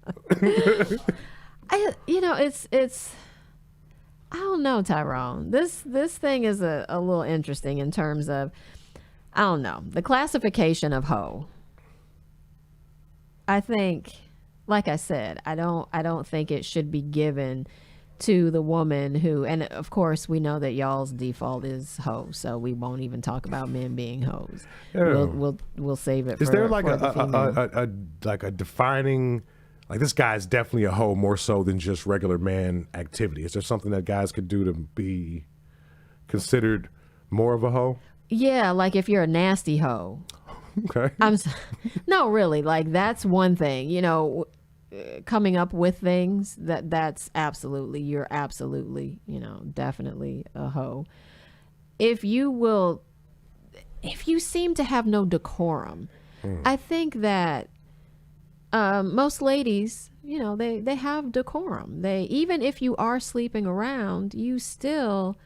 It's. I don't know, Tyrone. This thing is a little interesting in terms of, I don't know, the classification of hoe. I think, like I said, I don't think it should be given to the woman who, and of course we know that y'all's default is hoe, so we won't even talk about men being hoes. Yeah. We'll save it. Is there like a defining, like, this guy's definitely a hoe more so than just regular man activity? Is there something that guys could do to be considered more of a hoe? Yeah, like if you're a nasty hoe. Okay. No, really, like that's one thing, you know, coming up with things that's you're absolutely, you know, definitely a hoe. If you seem to have no decorum, I think that most ladies, you know, they have decorum. Even if you are sleeping around, you still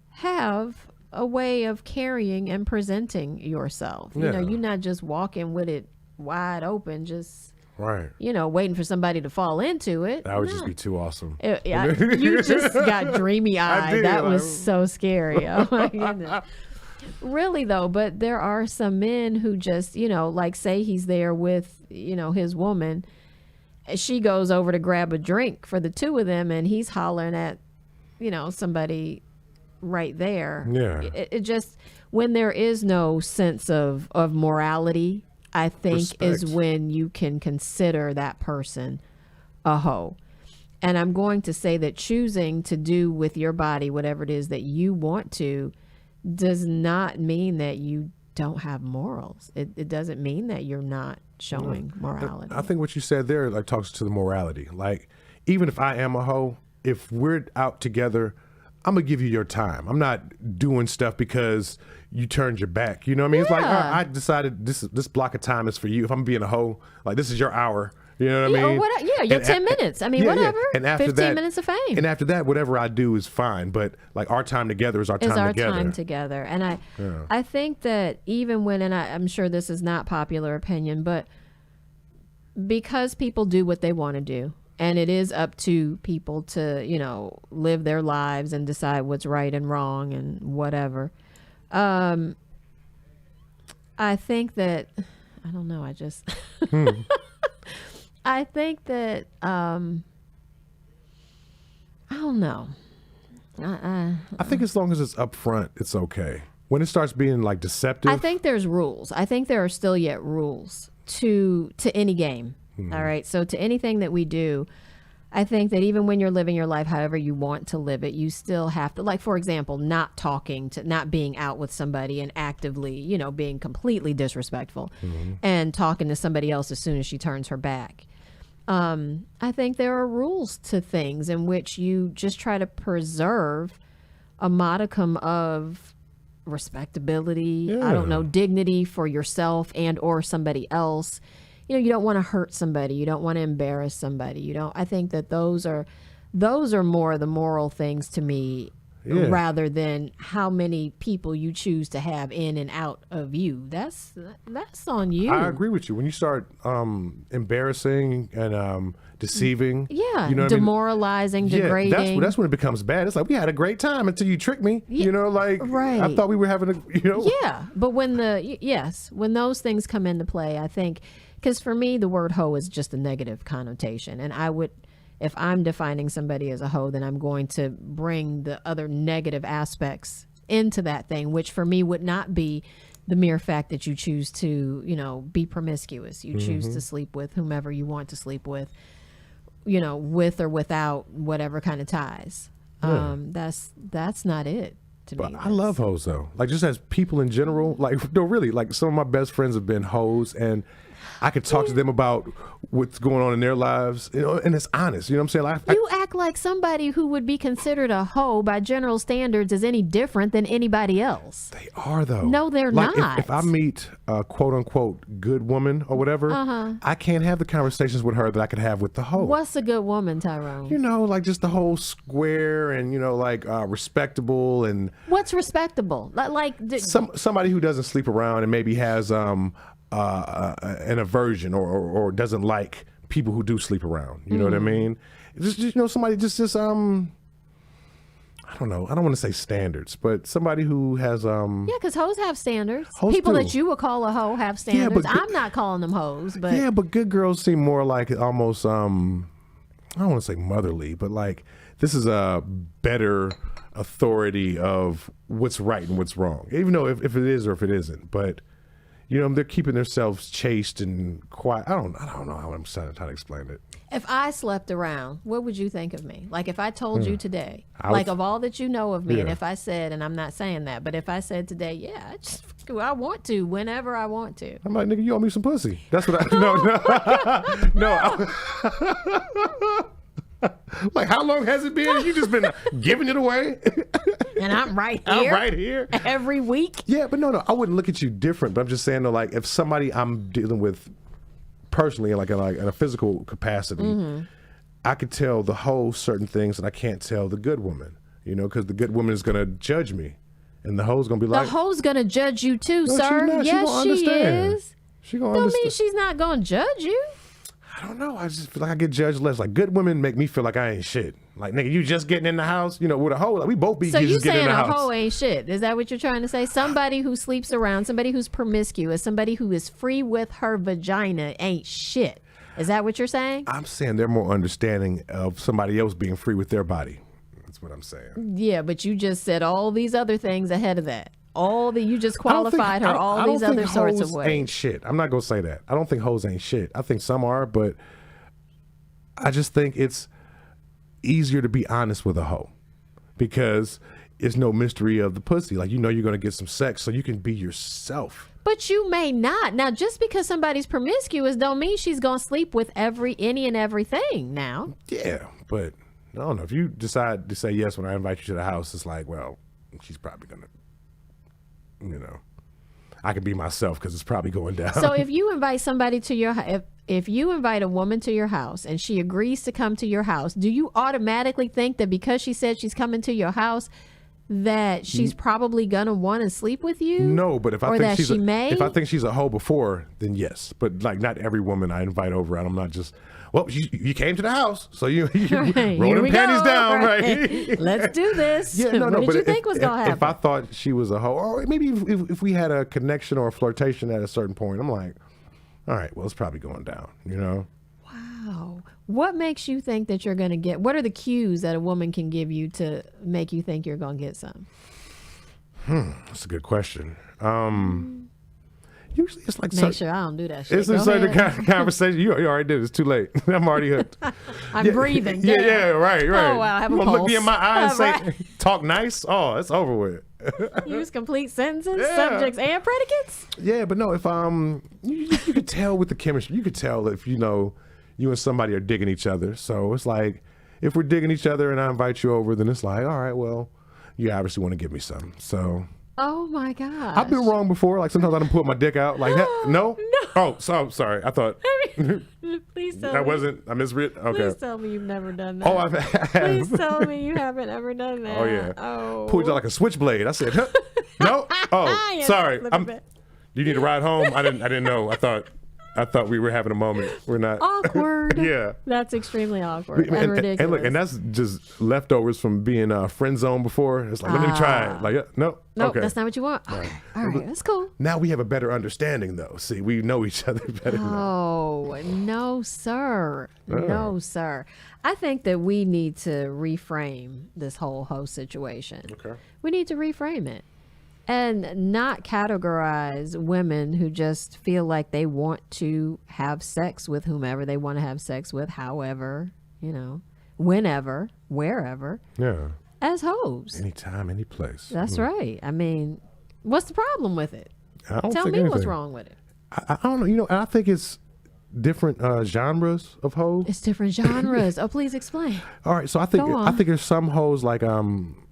have a way of carrying and presenting yourself. You know, you're not just walking with it wide open, just you know, waiting for somebody to fall into it. That would just be too awesome. You just got dreamy eyed. That was so scary. Oh my goodness. Really though, but there are some men who just, you know, like say he's there with, you know, his woman. She goes over to grab a drink for the two of them, and he's hollering at, you know, somebody right there. Yeah. It just, when there is no sense of morality, I think respect is when you can consider that person a hoe. And I'm going to say that choosing to do with your body whatever it is that you want to does not mean that you don't have morals. It doesn't mean that you're not showing morality. I think what you said there like talks to the morality. Like, even if I am a hoe, if we're out together, I'm gonna give you your time. I'm not doing stuff because you turned your back. You know what I mean? It's like, I decided this block of time is for you. If I'm being a hoe, like, this is your hour. You know what I mean? Your 10 minutes. I mean, whatever. And after 15 minutes of fame. And after that, whatever I do is fine. But like, our time together is our time together. And I think that even when, and I'm sure this is not popular opinion, but because people do what they want to do, and it is up to people to, you know, live their lives and decide what's right and wrong and whatever. I think that, I don't know, I just... I think that, I don't know. I think as long as it's upfront, it's okay. When it starts being like deceptive. I think there's rules. I think there are still yet rules to any game. All right. So to anything that we do, I think that even when you're living your life however you want to live it, you still have to, like, for example, not being out with somebody and actively, you know, being completely disrespectful and talking to somebody else as soon as she turns her back. I think there are rules to things in which you just try to preserve a modicum of respectability, I don't know, dignity for yourself and or somebody else. You know, you don't want to hurt somebody. You don't want to embarrass somebody. I think that those are more the moral things to me rather than how many people you choose to have in and out of you. That's on you. I agree with you. When you start embarrassing and deceiving, yeah, you know, demoralizing, degrading. That's when it becomes bad. It's like, we had a great time until you tricked me. Yeah, you know, like right. I thought we were having a, you know. Yeah, but when when those things come into play, I think, because for me the word hoe is just a negative connotation, and I would, if I'm defining somebody as a hoe, then I'm going to bring the other negative aspects into that thing, which for me would not be the mere fact that you choose to, you know, be promiscuous. You choose to sleep with whomever you want to sleep with, you know, with or without whatever kind of ties. Yeah. That's not it to me. I love hoes though. Like, just as people in general, like, no, really, like some of my best friends have been hoes, and I could talk to them about what's going on in their lives, you know, and it's honest. You know what I'm saying? You act like somebody who would be considered a hoe by general standards is any different than anybody else. They are, though. No, they're like, not. If I meet a quote unquote good woman or whatever, I can't have the conversations with her that I could have with the hoe. What's a good woman, Tyrone? You know, like just the whole square and, you know, like respectable and. What's respectable? Like somebody who doesn't sleep around and maybe has an aversion or doesn't like people who do sleep around. You know what I mean? Just you know, somebody just I don't know. I don't want to say standards, but somebody who has yeah, because hoes have standards. Hoes People do. that you would call a hoe have standards. I'm not calling them hoes, but yeah, but good girls seem more like almost I don't want to say motherly, but like this is a better authority of what's right and what's wrong, even though if it is or if it isn't, but. You know, they're keeping themselves chaste and quiet. I don't know how I'm trying to explain it. If I slept around, what would you think of me? Like if I told you today, like of all that you know of me, and if I said, and I'm not saying that, but if I said today, yeah, I want to, whenever I want to. I'm like, nigga, you owe me some pussy. That's what I, no. Like, how long has it been? You just been giving it away? And I'm right here. I'm right here. Every week. Yeah, but no, I wouldn't look at you different. But I'm just saying, though, like, if somebody I'm dealing with personally, in a physical capacity, I could tell the hoe certain things that I can't tell the good woman, you know, because the good woman is going to judge me. And the hoe's going to be like. The hoe's going to judge you too, no, sir. Yes, she is. She gonna Don't understand. mean she's not going to judge you. I don't know. I just feel like I get judged less. Like, good women make me feel like I ain't shit. Like, nigga, you just getting in the house. You know, with a hoe, like, we both be so just getting in the house. So you saying a hoe ain't shit? Is that what you're trying to say? Somebody who sleeps around, somebody who's promiscuous, somebody who is free with her vagina ain't shit. Is that what you're saying? I'm saying they're more understanding of somebody else being free with their body. That's what I'm saying. Yeah, but you just said all these other things ahead of that. You just qualified her all these other sorts of ways. Ain't shit. I'm not gonna say that. I don't think hoes ain't shit. I think some are, but I just think it's easier to be honest with a hoe because it's no mystery of the pussy. Like, you know, you're gonna get some sex, so you can be yourself. But you may not. Now, just because somebody's promiscuous don't mean she's gonna sleep with any and everything. Now. Yeah, but I don't know. If you decide to say yes when I invite you to the house, it's like, well, she's probably gonna. You know, I can be myself because it's probably going down. So if you invite somebody to your if you invite a woman to your house and she agrees to come to your house, do you automatically think that because she said she's coming to your house that she's probably gonna want to sleep with you? No, but if I think she's a hoe before, then yes. But like, not every woman I invite over, and I'm not just. Well, you came to the house, so you right, roll them panties down, right? Let's do this. Yeah, no, what did but you think was going to happen? If I thought she was a hoe, or maybe if we had a connection or a flirtation at a certain point, I'm like, all right, well, it's probably going down, you know? Wow. What makes you think that you're going to get, what are the cues that a woman can give you to make you think you're going to get some? That's a good question. Usually it's like make sure I don't do that shit. It's a certain kind of conversation. You already did. It's too late. I'm already hooked. I'm breathing. Yeah, right. Oh, wow. I have a pulse. Look me in my eye and say, talk nice? Oh, it's over with. Use complete sentences, subjects, and predicates? Yeah, but no, if you could tell with the chemistry. You could tell if, you know, you and somebody are digging each other. So it's like, if we're digging each other and I invite you over, then it's like, all right, well, you obviously want to give me some. So... Oh my God! I've been wrong before. Like, sometimes I don't put my dick out. Like, no. Oh, so sorry. I thought. Please tell I me. wasn't. I misread. Okay. Please tell me you've never done that. Oh, I have. Please tell me you haven't ever done that. Oh yeah. Oh. Pulled you like a switchblade. I said, huh? No. Oh, Yeah, sorry. flip it back. You need a ride home? I didn't know. I thought we were having a moment. We're not. Awkward. Yeah. That's extremely awkward and ridiculous. And look, and that's just leftovers from being friend zone before. It's like, let me try it. Like, no. No, Okay. that's not what you want. Okay. All right, that's cool. Now we have a better understanding, though. See, we know each other better now. Oh, no, sir. No, sir. I think that we need to reframe this whole host situation. Okay. We need to reframe it and not categorize women who just feel like they want to have sex with whomever they want to have sex with, however, whenever, wherever, Yeah. as hoes. Anytime, any place. That's right. I mean, what's the problem with it? I don't Tell think me what's anything. wrong with it. I don't know. I think it's different genres of hoes. It's different genres. Oh, please explain. All right, so I think Go on. there's some hoes like some,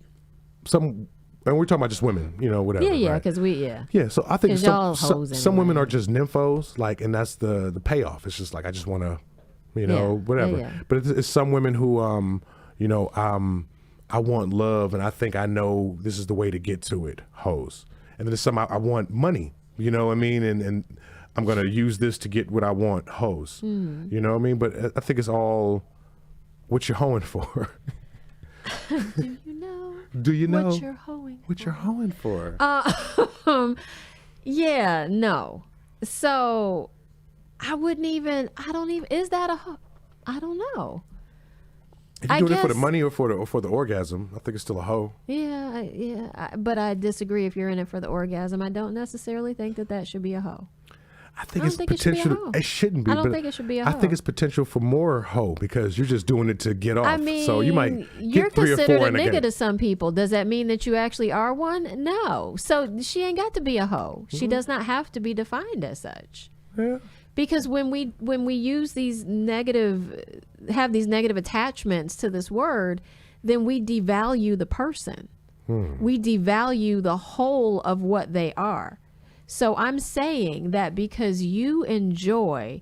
and we're talking about just women, whatever. Yeah, right? because Yeah, so I think 'Cause some, y'all some, hoes some women anyway. are just nymphos, like, and that's the payoff. It's just like I just want to, Yeah, whatever. yeah. But it's some women who, I want love, and I think I know this is the way to get to it. Hoes, and then there's some I want money. You know what I mean? And I'm gonna use this to get what I want. Hoes. You know what I mean? But I think it's all what you're hoeing for. Do you know? Do you know What you're hoeing what you're hoeing for? Yeah, no. So I don't even, is that a hoe? I don't know. If you're doing it for the guess- money or for the orgasm, I think it's still a hoe. Yeah, but I disagree if you're in it for the orgasm. I don't necessarily think that should be a hoe. I think I it's don't think it should be a potential. hoe. It shouldn't be. I don't but think it should be a I hoe. think it's potential for more hoe because you're just doing it to get off. I mean, so you might you're get 3 or considered 4 a in a nigga game. to some people. Does that mean that you actually are one? No. So she ain't got to be a hoe. She does not have to be defined as such. Yeah. Because when we use these have these negative attachments to this word, then we devalue the person. We devalue the whole of what they are. So I'm saying that because you enjoy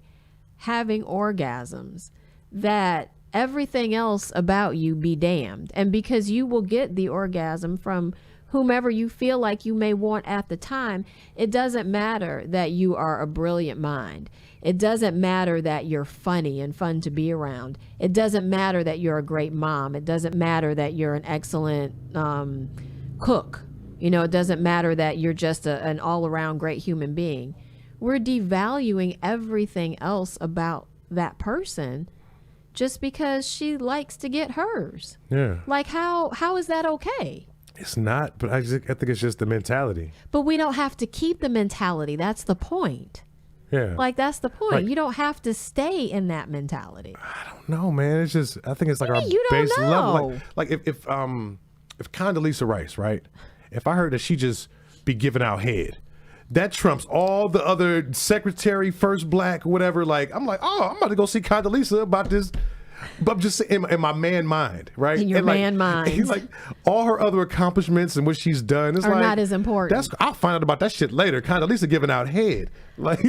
having orgasms, that everything else about you be damned. And because you will get the orgasm from whomever you feel like you may want at the time, it doesn't matter that you are a brilliant mind. It doesn't matter that you're funny and fun to be around. It doesn't matter that you're a great mom. It doesn't matter that you're an excellent cook. It doesn't matter that you're just an all-around great human being. We're devaluing everything else about that person just because she likes to get hers. Yeah. Like, how is that okay? It's not, but I think it's just the mentality. But we don't have to keep the mentality. That's the point. Yeah. Like, that's the point. Like- You don't have to stay in that mentality. No, man. It's just I think it's like our You don't base level. know. Like if Condoleezza Rice, right? If I heard that she just be giving out head, that trumps all the other secretary, first black, whatever. Like I'm like, oh, I'm about to go see Condoleezza about this. But I'm just saying, in my man mind, right? In your And like, man mind. He's like all her other accomplishments and what she's done is Are like not as important. I'll find out about that shit later. Condoleezza giving out head, like.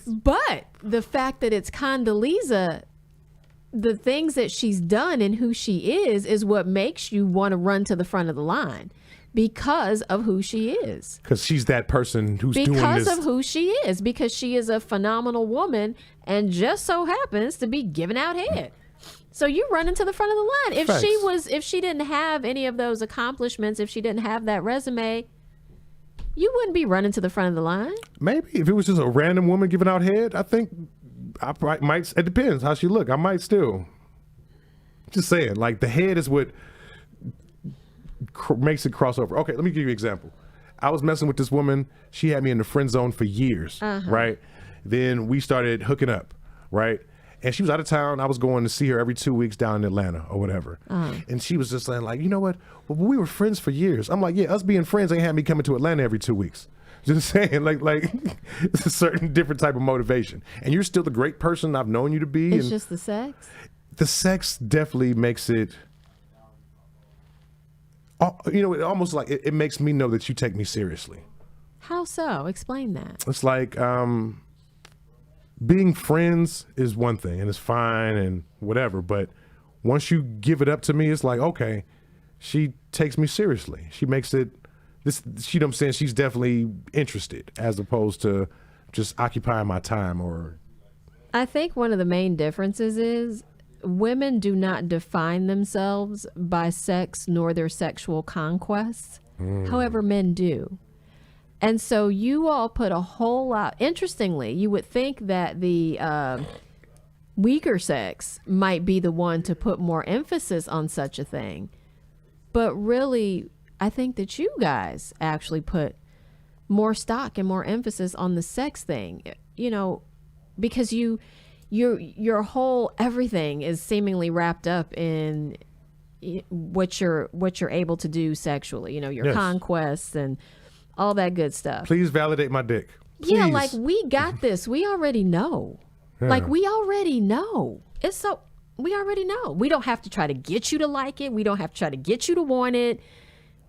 But the fact that it's Condoleezza, the things that she's done and who she is what makes you want to run to the front of the line because of who she is. Because she's that person who's doing Because this. of who she is. Because she is a phenomenal woman and just so happens to be giving out head. So you run into the front of the line. Facts. If she didn't have any of those accomplishments, if she didn't have that resume, you wouldn't be running to the front of the line. Maybe if it was just a random woman giving out head, I think I probably might. It depends how she look. I might still. Just saying, like the head is what makes it cross over. Okay, let me give you an example. I was messing with this woman. She had me in the friend zone for years, right? Then we started hooking up, right? And she was out of town. I was going to see her every 2 weeks down in Atlanta or whatever. And she was just saying, like, you know what? Well, we were friends for years. I'm like, yeah, us being friends ain't had me coming to Atlanta every 2 weeks. Just saying, like it's a certain different type of motivation. And you're still the great person I've known you to be. It's and just the sex. the sex definitely makes it, it almost like it makes me know that you take me seriously. How so? Explain that. It's like being friends is one thing and it's fine and whatever, but once you give it up to me, it's like, okay, she takes me seriously. She makes it this, you know what I'm saying? She's definitely interested as opposed to just occupying my time. Or I think one of the main differences is women do not define themselves by sex nor their sexual conquests. However, men do. And so you all put a whole lot, interestingly, you would think that the weaker sex might be the one to put more emphasis on such a thing. But really, I think that you guys actually put more stock and more emphasis on the sex thing, you know, because your whole everything is seemingly wrapped up in what you're able to do sexually, you know, your conquests and all that good stuff. Please validate my dick. Please. Yeah, like we got this. We already know. Yeah. Like we already know. We already know. We don't have to try to get you to like it. We don't have to try to get you to want it.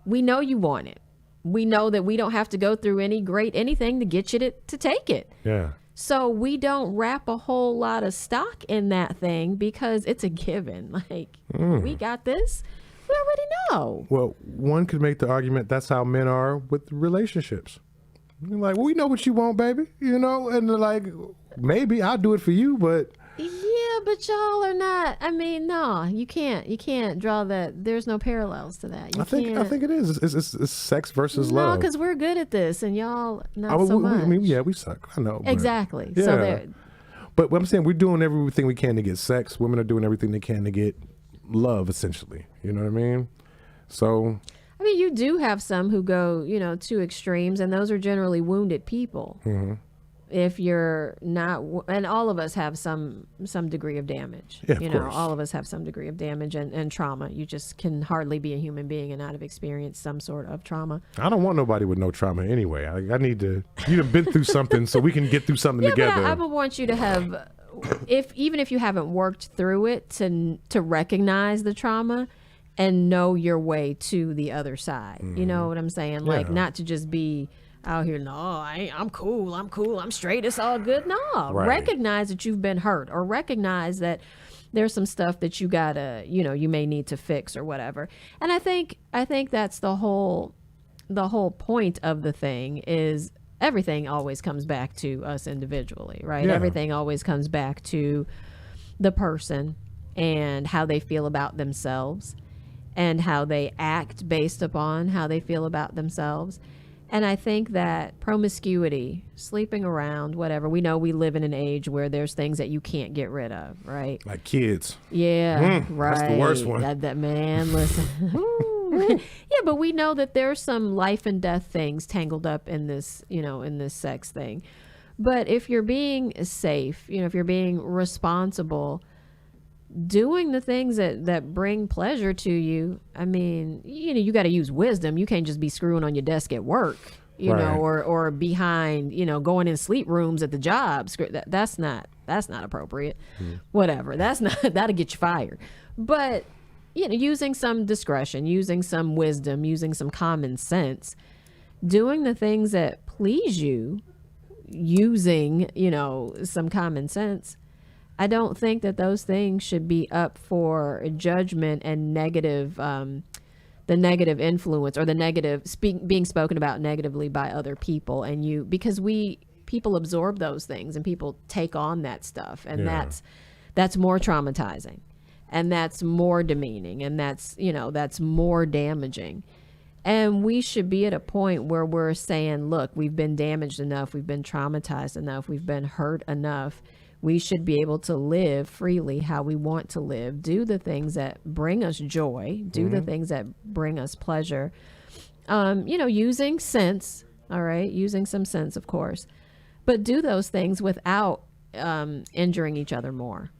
We know you want it. We know that we don't have to go through anything to get you to take it. Yeah. So we don't wrap a whole lot of stock in that thing because it's a given. Like, we got this. We already know. Well, one could make the argument that's how men are with relationships. You're like, well, we know what you want, baby. You know, and they're like, maybe I'll do it for you, but. Yeah, but y'all are not. I mean, no, you can't draw that. There's no parallels to that. I think it is. It's sex versus love. No, because we're good at this, and y'all not so much. I mean, yeah, we suck. I know. Exactly. Yeah. So but what I'm saying, we're doing everything we can to get sex. Women are doing everything they can to get love, essentially. You know what I mean? So. I mean, you do have some who go, you know, to extremes, and those are generally wounded people. Mm-hmm. If you're not, and all of us have some degree of damage. Yeah, you of know, course. all of us have some degree of damage and trauma. You just can hardly be a human being and not have experienced some sort of trauma. I don't want nobody with no trauma anyway. I need to. You've been through something, so we can get through something together. But I would want you to have, even if you haven't worked through it, to recognize the trauma and know your way to the other side. Mm-hmm. You know what I'm saying? Like, not to just be out here, no, I'm cool, I'm straight, it's all good. No, right. Recognize that you've been hurt, or recognize that there's some stuff that you gotta, you know, you may need to fix or whatever. And I think that's the whole point of the thing is everything always comes back to us individually, right? Yeah. Everything always comes back to the person and how they feel about themselves and how they act based upon how they feel about themselves. And I think that promiscuity, sleeping around, whatever, we know we live in an age where there's things that you can't get rid of, right? Like kids. Yeah, right. That's the worst one. That man, listen. Yeah, but we know that there's some life and death things tangled up in this, you know, in this sex thing. But if you're being safe, you know, if you're being responsible, doing the things that bring pleasure to you, I mean, you know, you got to use wisdom. You can't just be screwing on your desk at work, you know, or behind, you know, going in sleep rooms at the job. That's not appropriate. Whatever. That'll get you fired. But, you know, using some discretion, using some wisdom, using some common sense, doing the things that please you, using, you know, some common sense. I don't think that those things should be up for judgment and negative, the negative influence or the negative being spoken about negatively by other people. And because people absorb those things and people take on that stuff, and that's more traumatizing, and that's more demeaning, and that's more damaging. And we should be at a point where we're saying, look, we've been damaged enough, we've been traumatized enough, we've been hurt enough. We should be able to live freely how we want to live, do the things that bring us joy, do the things that bring us pleasure, you know, using sense, all right, using some sense, of course, but do those things without injuring each other more.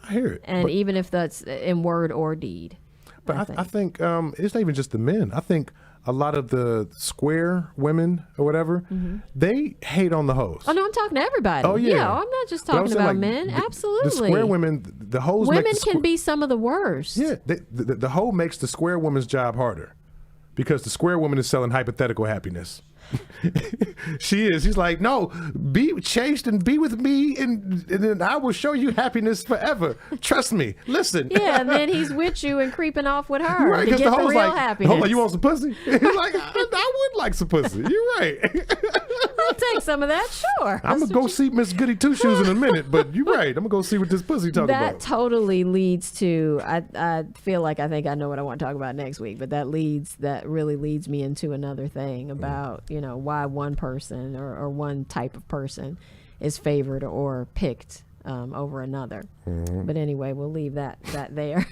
I hear it. And even if that's in word or deed. But I think it's not even just the men. I think a lot of the square women or whatever, they hate on the hoes. Oh, no, I'm talking to everybody. Oh, yeah. I'm not just talking about like, men. Absolutely. The square women, the hoes women can be some of the worst. Yeah, the hoe makes the square woman's job harder because the square woman is selling hypothetical happiness. She is. She's like, no, be chaste and be with me, and then I will show you happiness forever. Trust me. Listen. Yeah, and then he's with you and creeping off with her Right, to get the the hoe's real like, happiness. hold on, you want some pussy? He's like, I would like some pussy. You're right. I'll take some of that, sure. I'm going to go see Miss Goody Two Shoes in a minute, but you're right. I'm going to go see what this pussy talking That about. totally leads to, I feel like I think I know what I want to talk about next week, but that really leads me into another thing about, why one person or one type of person is favored or picked over another. But anyway, we'll leave that there.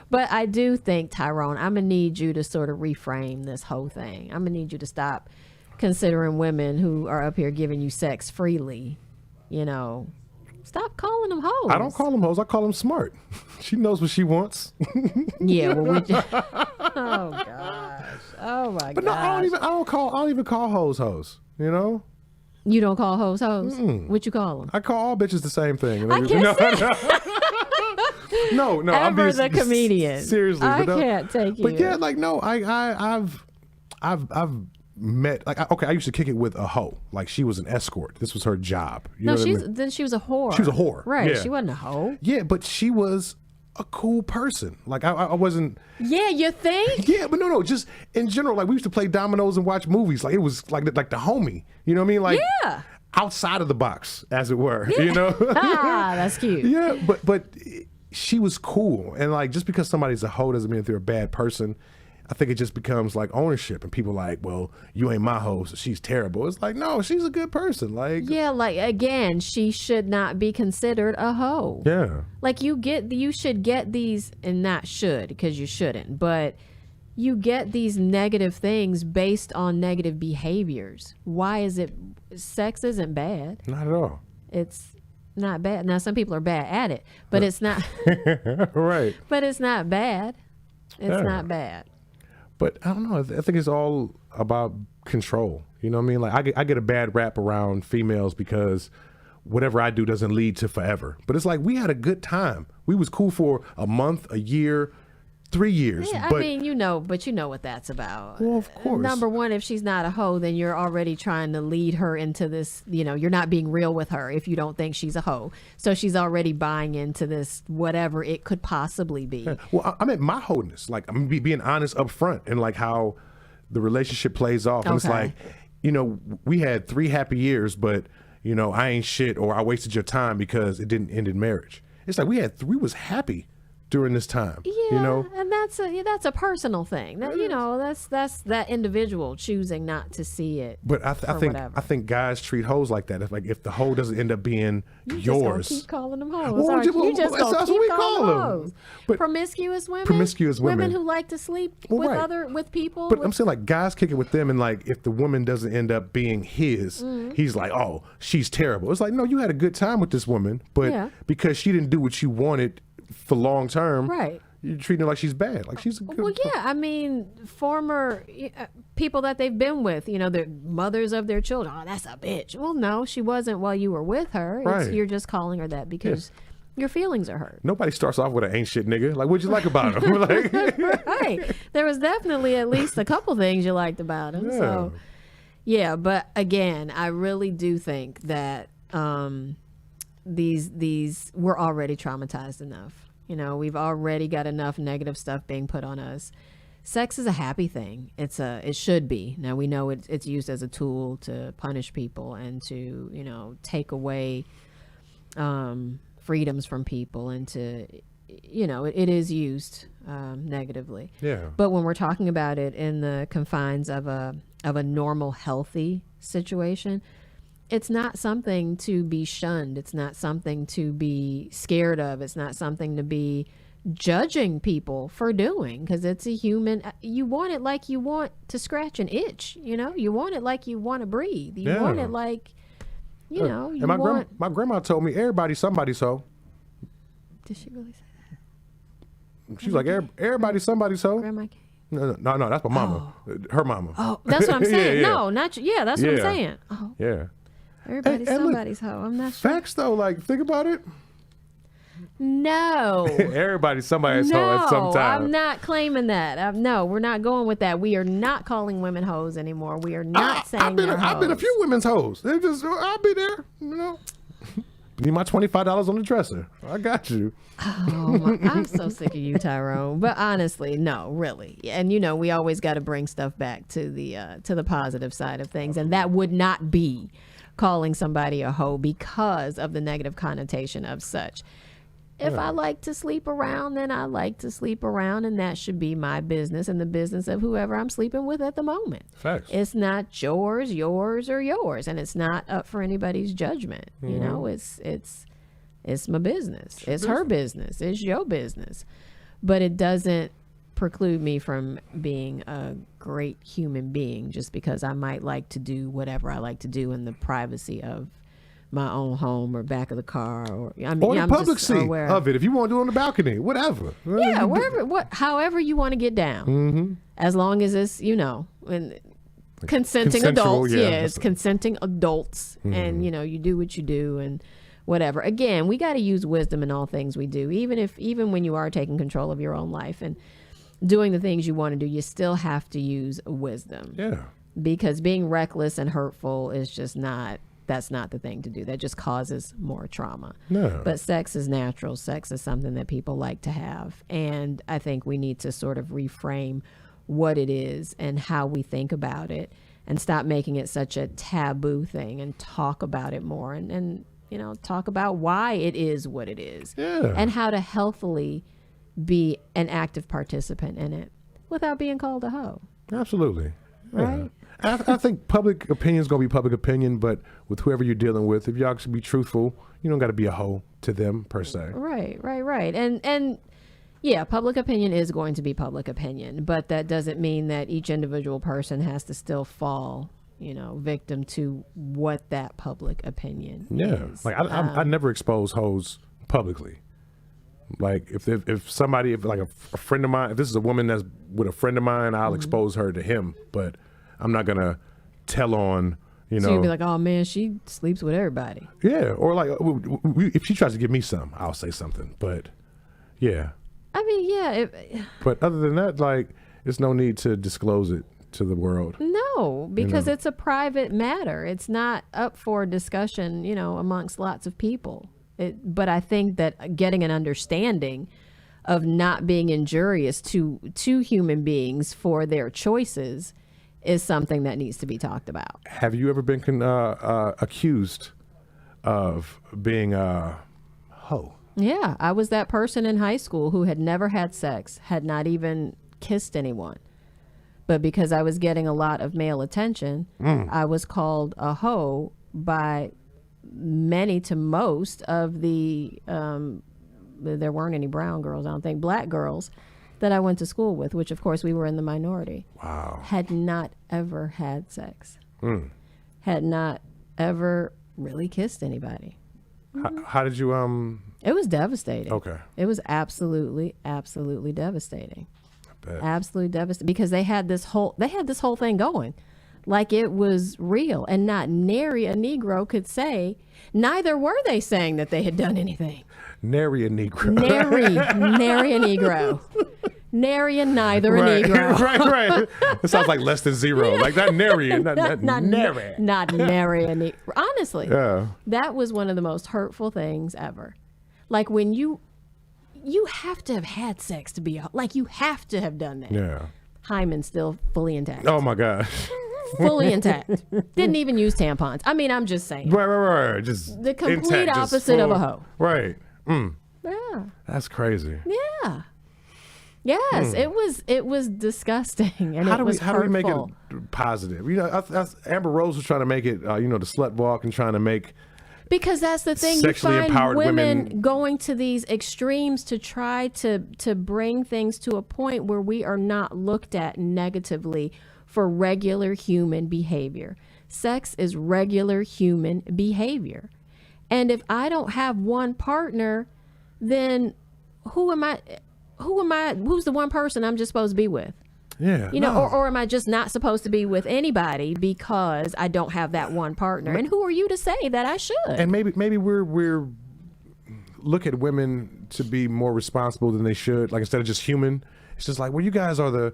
But I do think, Tyrone, I'm going to need you to sort of reframe this whole thing. I'm going to need you to stop considering women who are up here giving you sex freely, Stop calling them hoes. I don't call them hoes. I call them smart. She knows what she wants. Yeah. Well, oh gosh. Oh my But gosh. no, I don't even call hoes. You know. You don't call hoes hoes. What you call them? I call all bitches the same thing. I can't No, Ever I'm being the comedian. Seriously, I can't take you. But yeah, like no, I've met I used to kick it with a hoe. Like she was an escort. This was her job. You know what I mean? Then she was a whore. She was a whore. Right. Yeah. She wasn't a hoe. Yeah, but she was a cool person. Like I wasn't. Yeah, you think? Yeah, but no, just in general. Like we used to play dominoes and watch movies. Like it was like the homie. You know what I mean? Like Yeah. outside of the box, as it were. Yeah. You know? Ah, that's cute. Yeah, but she was cool, and like just because somebody's a hoe doesn't mean that they're a bad person. I think it just becomes like ownership, and people like, well, you ain't my hoe, so she's terrible. It's like, no, she's a good person. Like, Yeah, like again, she should not be considered a hoe. yeah, Like you should get these, and not should because you shouldn't, but you get these negative things based on negative behaviors. Why is it? Sex isn't bad. not at all. It's not bad. Now some people are bad at it, but it's not. Right. But it's not bad. It's Yeah. not bad. But I don't know. I think it's all about control. You know what I mean? Like I get a bad rap around females because whatever I do doesn't lead to forever. But it's like we had a good time. We was cool for a month, a year, 3 years. Yeah, but I mean, but you know what that's about. Well, of course. Number one, if she's not a hoe, then you're already trying to lead her into this, you're not being real with her if you don't think she's a hoe. So she's already buying into this, whatever it could possibly be. Yeah. Well, I mean, my wholeness, like I'm being honest up front and like how the relationship plays off. And it's Okay. like, we had 3 happy years, but I ain't shit or I wasted your time because it didn't end in marriage. It's like we was happy during this time. Yeah, and that's a personal thing. That that's that individual choosing not to see it. But I whatever. think guys treat hoes like that. If the hoe doesn't end up being Just yours, gonna keep calling them hoes. Well, Aren't you? well, You just that's gonna what keep we calling call them them. hoes. But Promiscuous women. Promiscuous women. who like to sleep Well, right. with people. But I'm saying like guys kick it with them, and like if the woman doesn't end up being his, he's like, oh, she's terrible. It's like, no, you had a good time with this woman, but Yeah. because she didn't do what you wanted for long term, Right. You're treating her like she's bad. Like she's a good. Well, yeah, I mean, former people that they've been with, the mothers of their children. Oh, that's a bitch. Well, no, she wasn't while you were with her. Right. You're just calling her that because your feelings are hurt. Nobody starts off with an ain't shit nigga. Like, what'd you like about him? Like, Right. There was definitely at least a couple things you liked about him. Yeah. So, yeah, but again, I really do think that these we're already traumatized enough. We've already got enough negative stuff being put on us. Sex is a happy thing. It should be. Now we know it's used as a tool to punish people and to take away freedoms from people and to it is used negatively. yeah. But when we're talking about it in the confines of a normal, healthy situation, it's not something to be shunned. It's not something to be scared of. It's not something to be judging people for doing, because it's a human. You want it like you want to scratch an itch. You want it like you want to breathe. You want it like, you And my grandma told me everybody's somebody's hoe. Did she really say that? She's like, everybody's somebody's hoe. Grandma? No, that's my mama. Her mama. Oh, that's what I'm saying. Yeah. No, not you. Yeah, that's what I'm Yeah. saying. Oh, Yeah. everybody's And look, somebody's hoe. I'm not sure. Facts though, like think about it. No. Everybody's somebody's hoe at some time. I'm not claiming that. No, we're not going with that. We are not calling women hoes anymore. We are not saying I've been a hoes. few women's hoes. I'll be there, Need my $25 on the dresser. I got you. I'm so sick of you, Tyrone. But honestly, no, really. And we always got to bring stuff back to the positive side of things, and that would not be calling somebody a hoe because of the negative connotation of such. If I like to sleep around, then I like to sleep around, and that should be my business and the business of whoever I'm sleeping with at the moment. Facts. It's not yours, or yours, and it's not up for anybody's judgment. It's my business. It's her business. It's your business. But it doesn't preclude me from being a great human being just because I might like to do whatever I like to do in the privacy of my own home or back of the car or the public seat of it. If you want to do it on the balcony, whatever. Yeah, however you want to get down. As long as it's, and consenting adults. It's consenting adults. And, you do what you do and whatever. Again, we got to use wisdom in all things we do. Even when you are taking control of your own life and doing the things you want to do, you still have to use wisdom. Yeah. Because being reckless and hurtful is just that's not the thing to do. That just causes more trauma. No. But sex is natural. Sex is something that people like to have. And I think we need to sort of reframe what it is and how we think about it and stop making it such a taboo thing and talk about it more and talk about why it is what it is and how to healthily be an active participant in it without being called a hoe. Absolutely. Right? Yeah. I think public opinion is going to be public opinion, but with whoever you're dealing with, if y'all should be truthful, you don't got to be a hoe to them per se. Right. And yeah, public opinion is going to be public opinion, but that doesn't mean that each individual person has to still fall, victim to what that public opinion is. Like I never expose hoes publicly. Like if somebody, like a friend of mine, if this is a woman that's with a friend of mine, I'll expose her to him, but I'm not gonna tell on, So you'd be like, oh man, she sleeps with everybody. Yeah, or like if she tries to give me some, I'll say something. But yeah. I mean, yeah. But other than that, like, there's no need to disclose it to the world. No, because it's a private matter. It's not up for discussion, amongst lots of people. But I think that getting an understanding of not being injurious to human beings for their choices is something that needs to be talked about. Have you ever been accused of being a hoe? Yeah, I was that person in high school who had never had sex, had not even kissed anyone. But because I was getting a lot of male attention, I was called a hoe by many to most of the, there weren't any brown girls, I don't think, black girls that I went to school with, which of course we were in the minority. Wow. Had not ever had sex. Had not ever really kissed anybody. How did you, It was devastating. Okay. It was absolutely devastating. Absolutely devastating because they had this whole thing going like it was real, and not nary a Negro could say, neither were they saying that they had done anything. Nary a Negro. Nary a Negro. Nary and neither a Negro. right. It sounds like less than zero. Like that nary, not nary. Not nary a Negro. Honestly, yeah. That was one of the most hurtful things ever. Like when you have to have had sex to be like you have to have done that. Yeah. Hymen still fully intact. Oh my gosh. Fully intact. Didn't even use tampons. I mean, I'm just saying. Right. Just the complete intact, opposite of a hoe. Right. Yeah. That's crazy. Yeah. Yes, it was disgusting, and how it was how do we make hurtful. it positive? Amber Rose was trying to make it, the slut walk and trying to make. Because that's the thing, sexually you find empowered women going to these extremes to try to bring things to a point where we are not looked at negatively for regular human behavior. Sex is regular human behavior. And if I don't have one partner, then who's the one person I'm just supposed to be with? Yeah. Or am I just not supposed to be with anybody because I don't have that one partner? And who are you to say that I should? And maybe we're look at women to be more responsible than they should. Like instead of just human, it's just like, well, you guys are the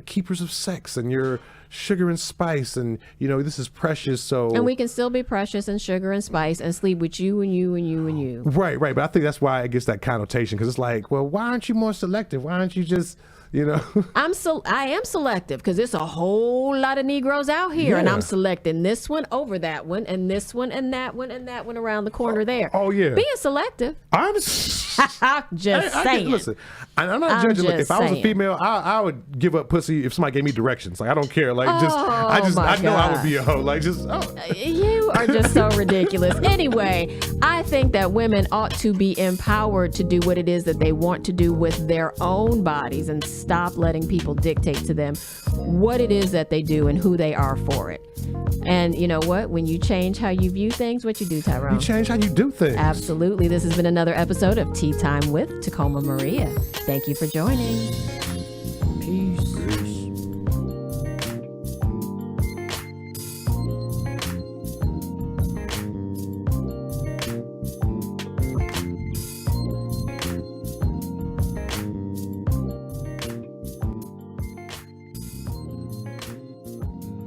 keepers of sex, and you're sugar and spice, and this is precious. So and we can still be precious and sugar and spice and sleep with you and you and you and you. Right. But I think that's why it gets that connotation, because it's like, well, why aren't you more selective? Why aren't you just I am selective because there's a whole lot of Negroes out here, and I'm selecting this one over that one, and this one and that one and that one around the corner there. Oh yeah, being selective. I'm just saying. Listen, I'm not judging. Look, if I was a female, I would give up pussy if somebody gave me directions. Like I don't care. Like I know I would be a hoe. Like you are just so ridiculous. Anyway, I think that women ought to be empowered to do what it is that they want to do with their own bodies, and stop letting people dictate to them what it is that they do and who they are for it. And you know what? When you change how you view things, what you do, Tyrone? You change how you do things. Absolutely. This has been another episode of Tea Time with Tacoma Maria. Thank you for joining.